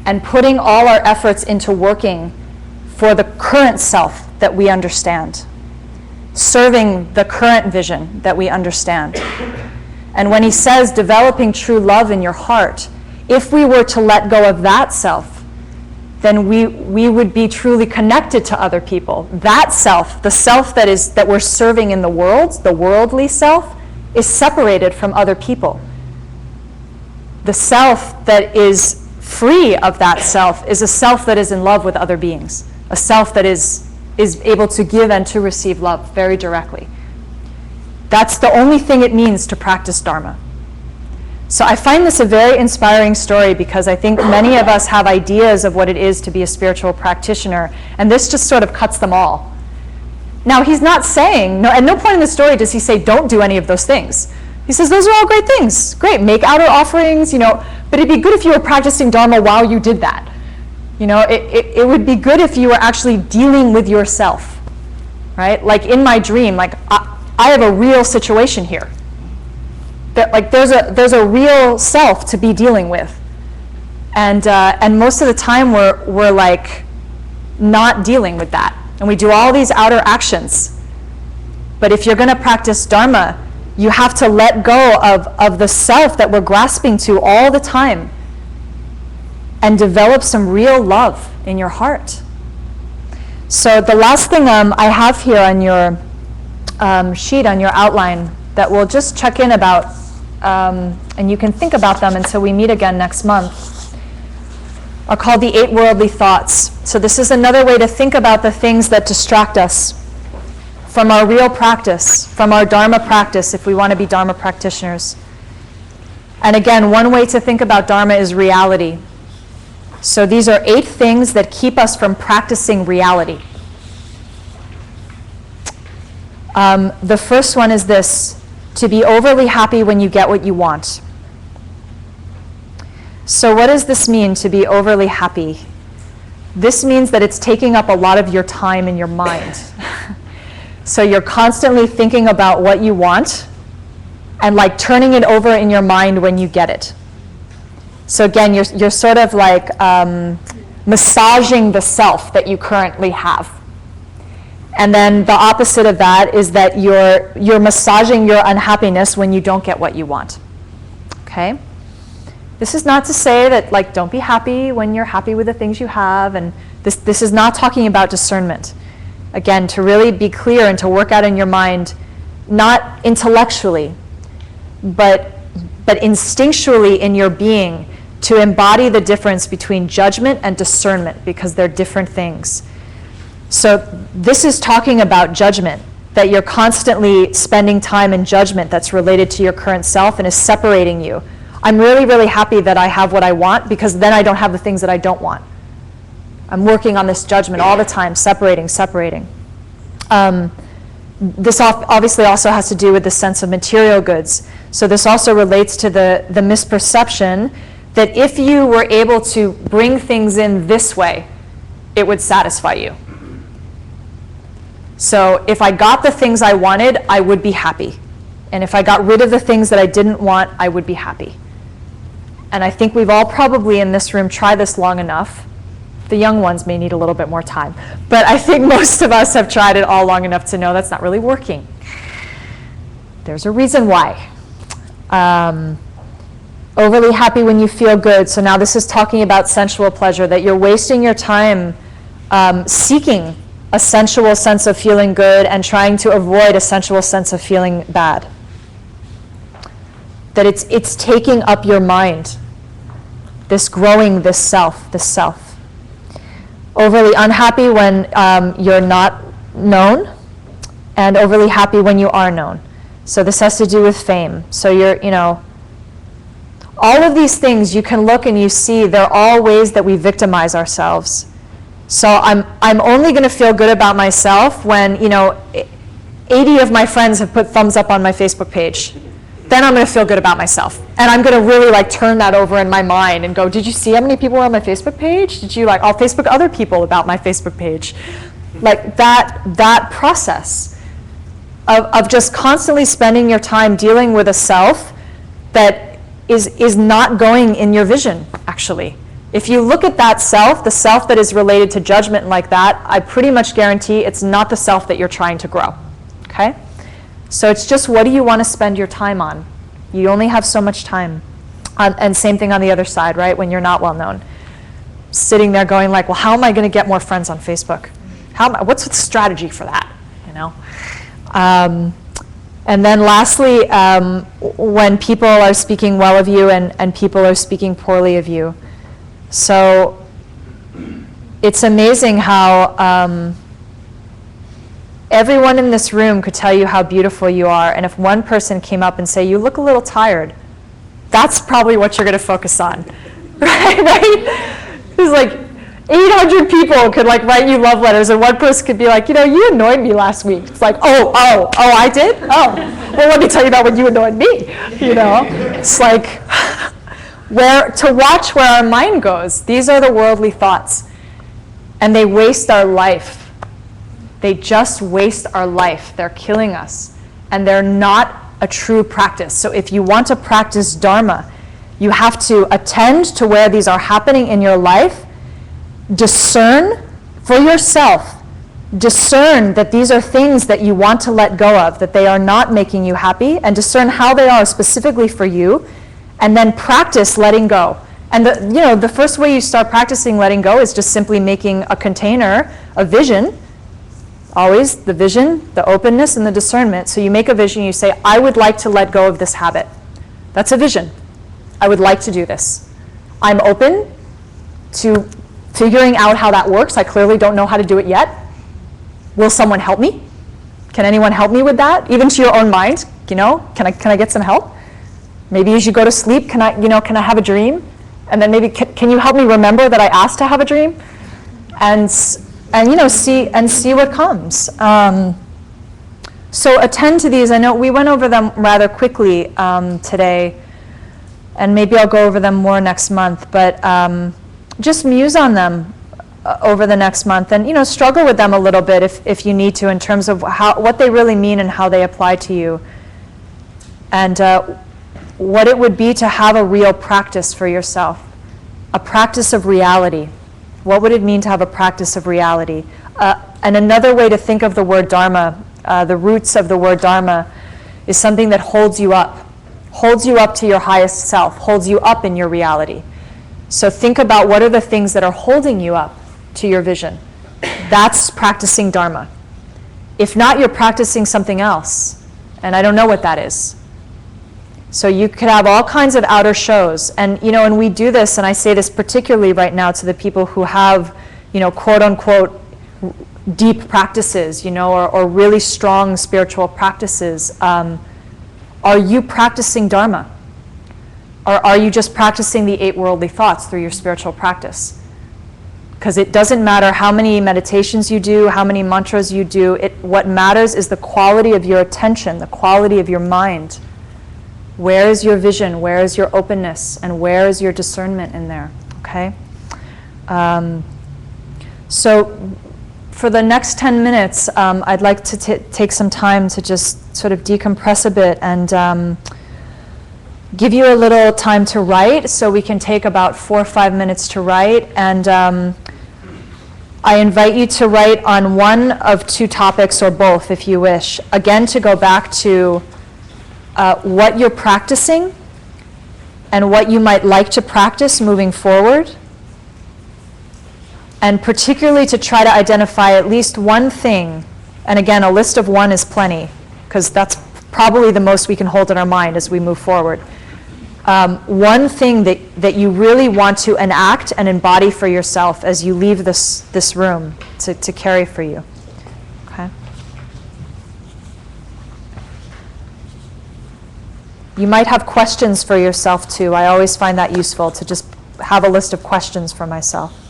and putting all our efforts into working for the current self that we understand, serving the current vision that we understand. And when he says developing true love in your heart, if we were to let go of that self, then we would be truly connected to other people. That self, the self that we're serving in the world, the worldly self, is separated from other people. The self that is free of that self is a self that is in love with other beings, a self that is able to give and to receive love very directly. That's the only thing it means to practice Dharma. So I find this a very inspiring story, because I think many of us have ideas of what it is to be a spiritual practitioner, and this just sort of cuts them all. Now, he's not saying, at no point in the story does he say, don't do any of those things. He says, those are all great things. Great, make outer offerings, but it'd be good if you were practicing Dharma while you did that. It would be good if you were actually dealing with yourself, right? Like in my dream, I have a real situation here. There's a real self to be dealing with. And most of the time we're like not dealing with that. And we do all these outer actions. But if you're going to practice Dharma, you have to let go of the self that we're grasping to all the time and develop some real love in your heart. So the last thing I have here on your sheet, on your outline, that we'll just check in about, and you can think about them until we meet again next month, are called the 8 worldly thoughts. So this is another way to think about the things that distract us from our real practice, from our Dharma practice, if we want to be Dharma practitioners. And again, one way to think about Dharma is reality. So these are 8 things that keep us from practicing reality. The first one is this: to be overly happy when you get what you want. So what does this mean, to be overly happy? This means that it's taking up a lot of your time in your mind. So you're constantly thinking about what you want and like turning it over in your mind when you get it. So again, you're sort of like massaging the self that you currently have. And then the opposite of that is that you're massaging your unhappiness when you don't get what you want. Okay? This is not to say that like don't be happy when you're happy with the things you have, and this is not talking about discernment. Again, to really be clear and to work out in your mind, not intellectually, but instinctually in your being, to embody the difference between judgment and discernment, because they're different things. So this is talking about judgment. that you're constantly spending time in judgment that's related to your current self and is separating you. I'm really, really happy that I have what I want because then I don't have the things that I don't want. I'm working on this judgment all the time, separating. This obviously also has to do with the sense of material goods. So this also relates to the misperception that if you were able to bring things in this way, it would satisfy you. So if I got the things I wanted, I would be happy. And if I got rid of the things that I didn't want, I would be happy. And I think we've all probably in this room tried this long enough. The young ones may need a little bit more time. But I think most of us have tried it all long enough to know that's not really working. There's a reason why. Overly happy when you feel good. So now this is talking about sensual pleasure, that you're wasting your time seeking a sensual sense of feeling good and trying to avoid a sensual sense of feeling bad. That it's taking up your mind, this growing, this self. Overly unhappy when you're not known, and overly happy when you are known. So this has to do with fame. So all of these things you can look and you see they're all ways that we victimize ourselves. So I'm only going to feel good about myself when 80 of my friends have put thumbs up on my Facebook page. Then I'm going to feel good about myself. And I'm going to really turn that over in my mind and go, did you see how many people were on my Facebook page? I'll Facebook other people about my Facebook page. That process of just constantly spending your time dealing with a self that is not going in your vision, actually. If you look at that self, the self that is related to judgment like that, I pretty much guarantee it's not the self that you're trying to grow, okay? So it's just, what do you want to spend your time on? You only have so much time. And same thing on the other side, right? When you're not well known. Sitting there going well, how am I going to get more friends on Facebook? What's the strategy for that? And then lastly, when people are speaking well of you and people are speaking poorly of you. So it's amazing how everyone in this room could tell you how beautiful you are, and if one person came up and say, you look a little tired, that's probably what you're going to focus on, right? It's 800 people could like write you love letters, and one person could be like, you annoyed me last week. It's like, oh, I did? Oh, well, let me tell you about when you annoyed me. It's like to watch where our mind goes. These are the worldly thoughts, and they waste our life. They just waste our life. They're killing us, and they're not a true practice. So if you want to practice Dharma, you have to attend to where these are happening in your life, discern for yourself, discern that these are things that you want to let go of, that they are not making you happy, and discern how they are specifically for you, and then practice letting go. And the first way you start practicing letting go is just simply making a container, a vision. Always the vision, the openness, and the discernment. So you make a vision, you say, I would like to let go of this habit. That's a vision. I would like to do this. I'm open to figuring out how that works. I clearly don't know how to do it yet. Will someone help me? Can anyone help me with that? Even to your own mind, can I get some help? Maybe as you go to sleep, can I have a dream? And then maybe can you help me remember that I asked to have a dream? And see what comes. So attend to these. I know we went over them rather quickly today, and maybe I'll go over them more next month, but just muse on them over the next month, and struggle with them a little bit if you need to, in terms of what they really mean and how they apply to you, and what it would be to have a real practice for yourself, a practice of reality. What would it mean to have a practice of reality? And another way to think of the word Dharma, the roots of the word Dharma, is something that holds you up to your highest self, holds you up in your reality. So think about what are the things that are holding you up to your vision. That's practicing Dharma. If not, you're practicing something else, and I don't know what that is. So you could have all kinds of outer shows, and and we do this, and I say this particularly right now to the people who have, quote unquote, deep practices, or really strong spiritual practices. Are you practicing Dharma? Or are you just practicing the 8 worldly thoughts through your spiritual practice? Because it doesn't matter how many meditations you do, how many mantras you do, what matters is the quality of your attention, the quality of your mind. Where is your vision? Where is your openness? And where is your discernment in there? Okay? So for the next 10 minutes, I'd like to take some time to just sort of decompress a bit and give you a little time to write. So we can take about 4 or 5 minutes to write. And I invite you to write on one of 2 topics or both if you wish. Again, to go back to what you're practicing and what you might like to practice moving forward. And particularly to try to identify at least one thing. And again, a list of 1 is plenty, because that's probably the most we can hold in our mind as we move forward. One thing that you really want to enact and embody for yourself as you leave this room to carry for you. Okay? You might have questions for yourself too. I always find that useful to just have a list of questions for myself.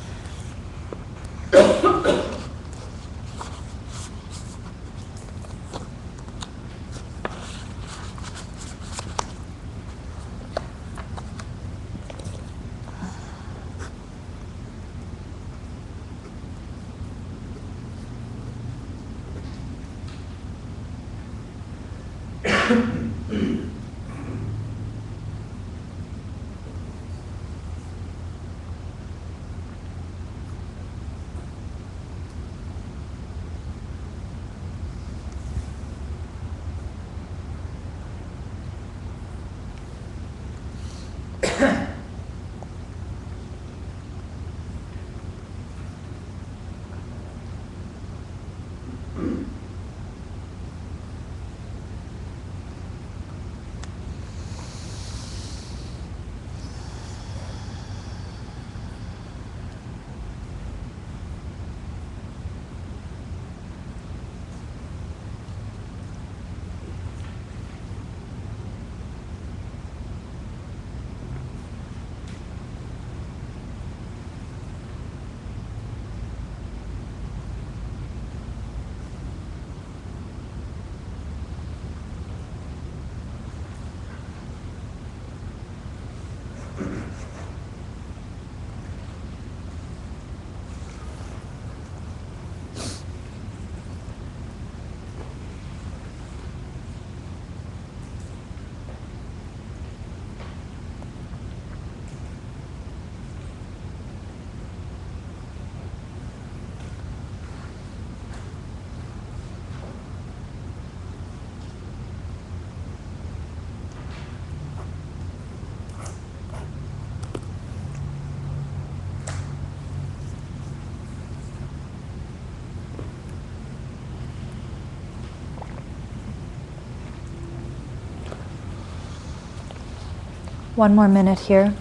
One more minute here.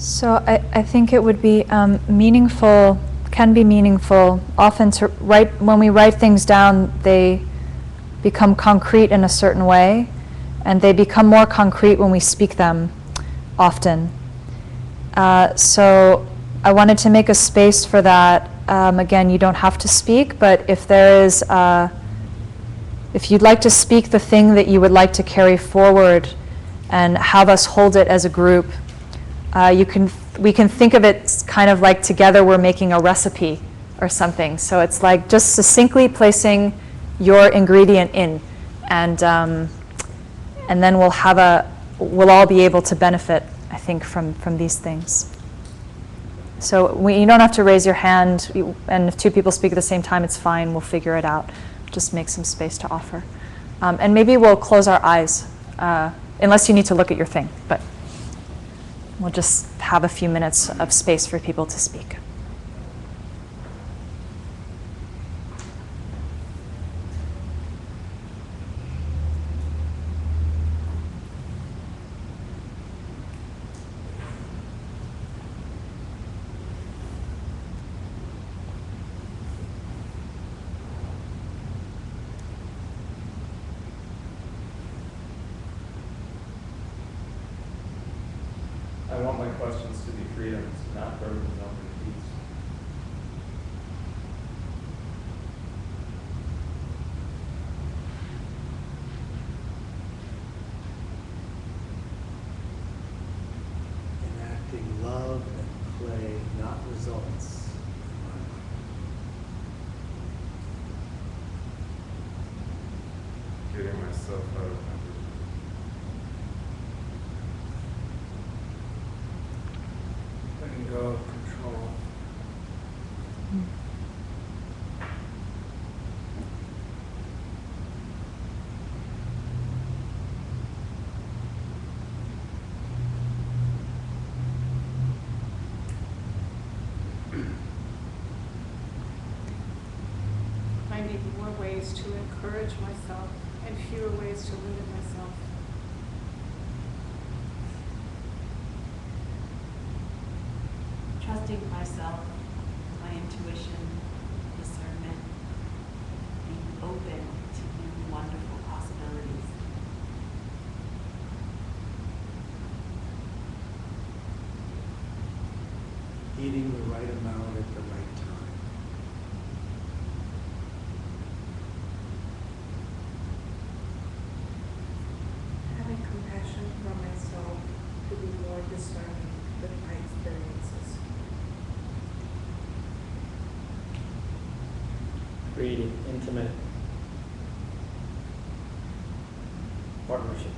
So I think it would be meaningful, can be meaningful, often to write, when we write things down, they become concrete in a certain way, and they become more concrete when we speak them often. So I wanted to make a space for that. Again, you don't have to speak, but if there is, if you'd like to speak the thing that you would like to carry forward and have us hold it as a group, we can think of it kind of like together we're making a recipe or something. So it's like just succinctly placing your ingredient in, and then we'll all be able to benefit, I think, from these things. So you don't have to raise your hand, and if two people speak at the same time, it's fine. We'll figure it out. Just make some space to offer. And maybe we'll close our eyes, unless you need to look at your thing, but we'll just have a few minutes of space for people to speak. I want my questions to be freedoms, not burdens on peace. Enacting love and play, not results. Getting myself out of letting go of control. Finding more ways to encourage myself and fewer ways to limit myself. Trusting myself, my intuition, discernment, being open to new wonderful possibilities. Eating the right amount at the right time. Having compassion for myself to be more discerning with my experiences. Creating intimate partnerships.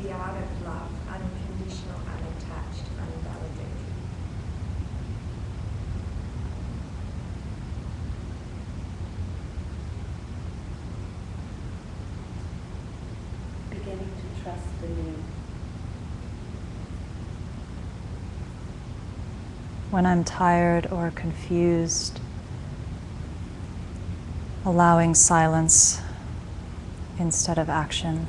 The art of love, unconditional, unattached, unvalidated. Beginning to trust the new. When I'm tired or confused, allowing silence instead of action.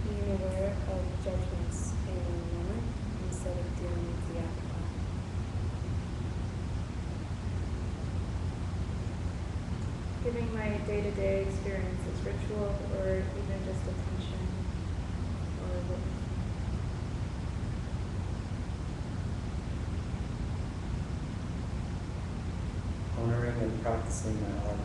Being aware of judgments in the moment instead of dealing with the aftermath. Giving my day-to-day experiences ritual or even just attention or witness. Honoring and practicing my art.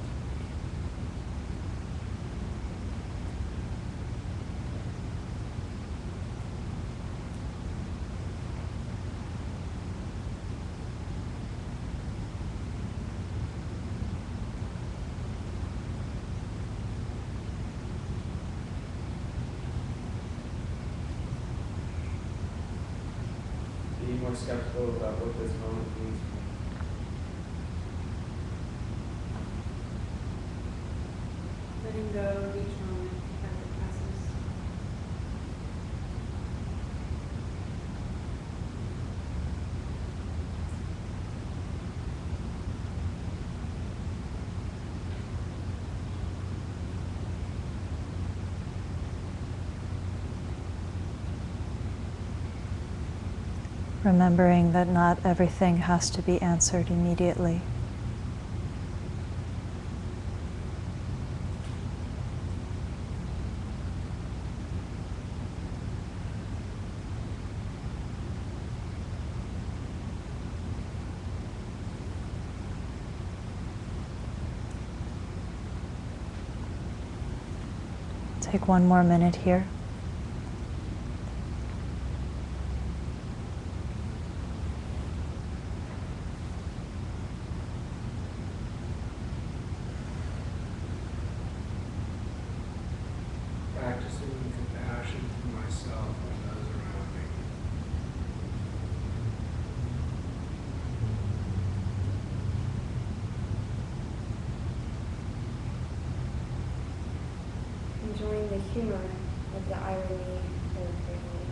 Be more skeptical about what this moment means for me. Letting go of each moment as it passes. Remembering that not everything has to be answered immediately. Take one more minute here. Practicing compassion for myself and those around me. Enjoying the humor of the irony or gravity.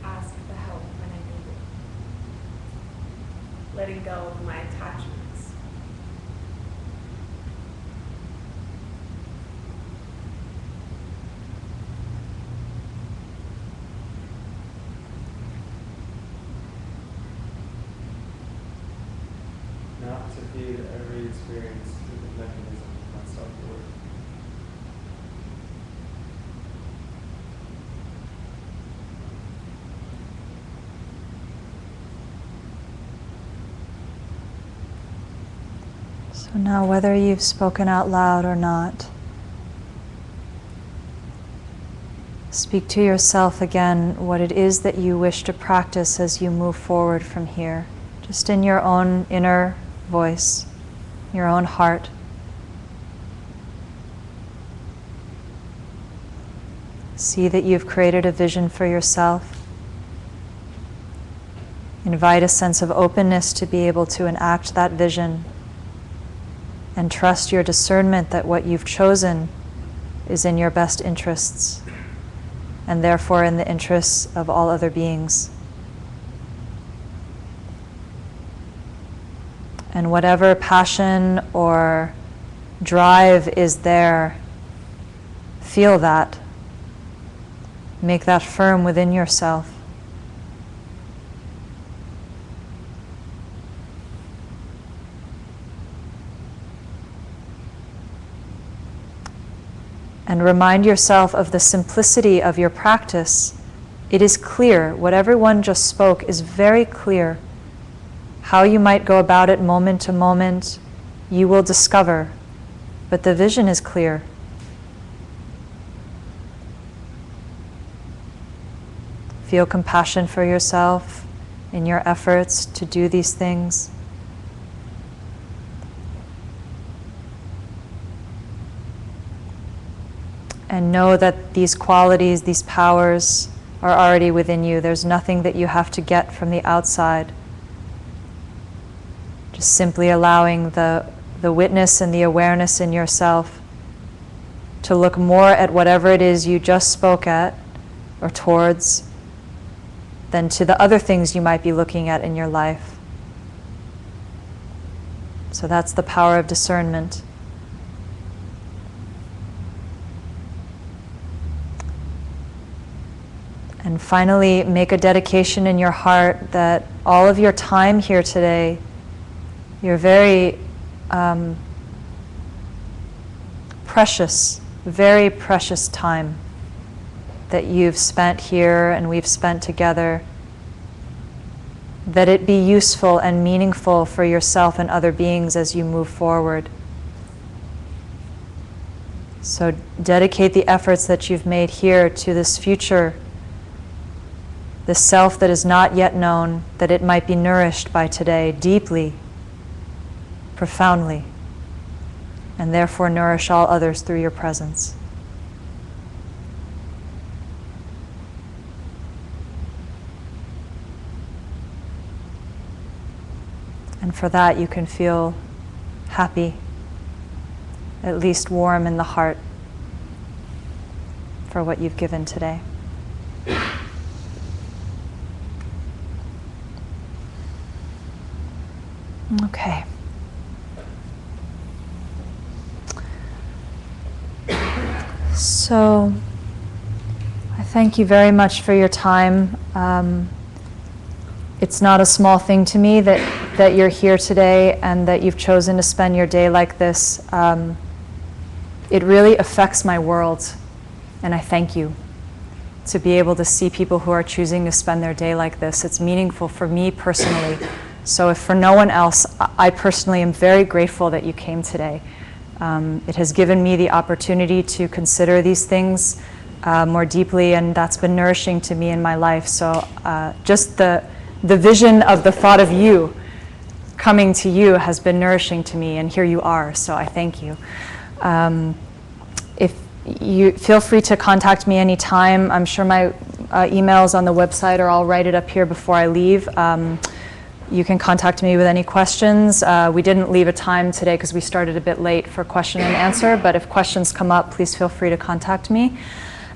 Ask for help when I need it. Letting go of my attachments. Not to feed every experience through the mechanism of my self-worth. So now, whether you've spoken out loud or not, speak to yourself again what it is that you wish to practice as you move forward from here, just in your own inner voice, your own heart. See that you've created a vision for yourself. Invite a sense of openness to be able to enact that vision, and trust your discernment that what you've chosen is in your best interests, and therefore in the interests of all other beings. And whatever passion or drive is there, feel that. Make that firm within yourself. And remind yourself of the simplicity of your practice. It is clear. What everyone just spoke is very clear. How you might go about it moment to moment, you will discover. But the vision is clear. Feel compassion for yourself in your efforts to do these things. And know that these qualities, these powers, are already within you. There's nothing that you have to get from the outside. Just simply allowing the witness and the awareness in yourself to look more at whatever it is you just spoke at or towards than to the other things you might be looking at in your life. So that's the power of discernment. And finally, make a dedication in your heart that all of your time here today, your very very precious time that you've spent here and we've spent together, that it be useful and meaningful for yourself and other beings as you move forward. So dedicate the efforts that you've made here to this future, the self that is not yet known, that it might be nourished by today deeply, profoundly, and therefore nourish all others through your presence. And for that you can feel happy, at least warm in the heart for what you've given today. Okay. So, I thank you very much for your time. It's not a small thing to me that you're here today and that you've chosen to spend your day like this. It really affects my world, and I thank you. To be able to see people who are choosing to spend their day like this, it's meaningful for me personally. So if for no one else, I personally am very grateful that you came today. It has given me the opportunity to consider these things more deeply, and that's been nourishing to me in my life. So just the vision of the thought of you coming to you has been nourishing to me, and here you are, so I thank you. If you feel free to contact me anytime. I'm sure my emails on the website, or I'll write it up here before I leave. You can contact me with any questions. We didn't leave a time today because we started a bit late for question and answer, but if questions come up, please feel free to contact me.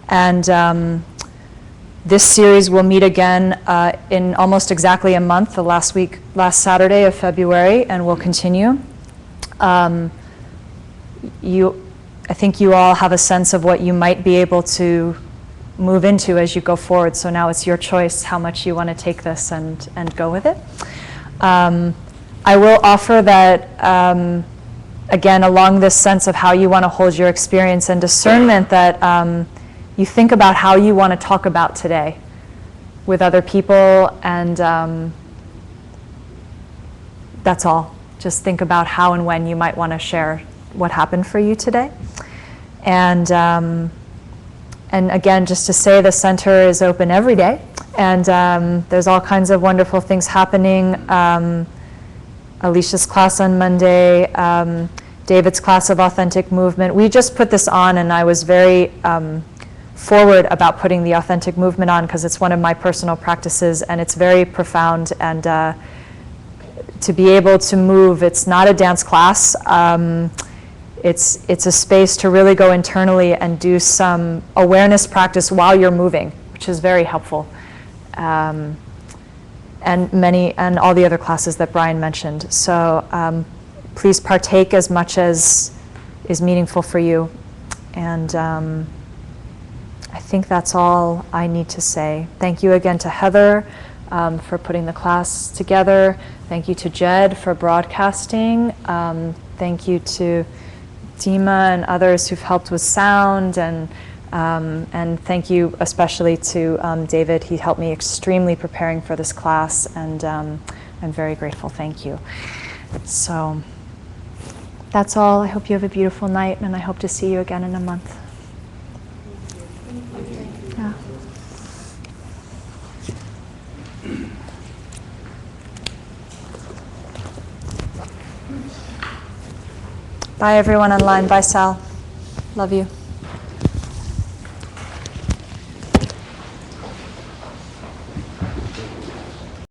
And this series will meet again in almost exactly a month, the last Saturday of February, and we'll continue. I think you all have a sense of what you might be able to move into as you go forward, so now it's your choice how much you want to take this and go with it. I will offer that, again, along this sense of how you want to hold your experience and discernment, that you think about how you want to talk about today with other people, and that's all. Just think about how and when you might want to share what happened for you today. And again, just to say, the center is open every day, and there's all kinds of wonderful things happening. Alicia's class on Monday, David's class of Authentic Movement. We just put this on, and I was very forward about putting the Authentic Movement on because it's one of my personal practices, and it's very profound. And to be able to move, it's not a dance class. It's a space to really go internally and do some awareness practice while you're moving, which is very helpful. And all the other classes that Brian mentioned. So please partake as much as is meaningful for you. And I think that's all I need to say. Thank you again to Heather for putting the class together. Thank you to Jed for broadcasting. Thank you to Dima and others who've helped with sound, and thank you especially to David. He helped me extremely preparing for this class, and I'm very grateful. Thank you. So that's all. I hope you have a beautiful night, and I hope to see you again in a month. Yeah. Bye everyone online. Bye Sal. Love you.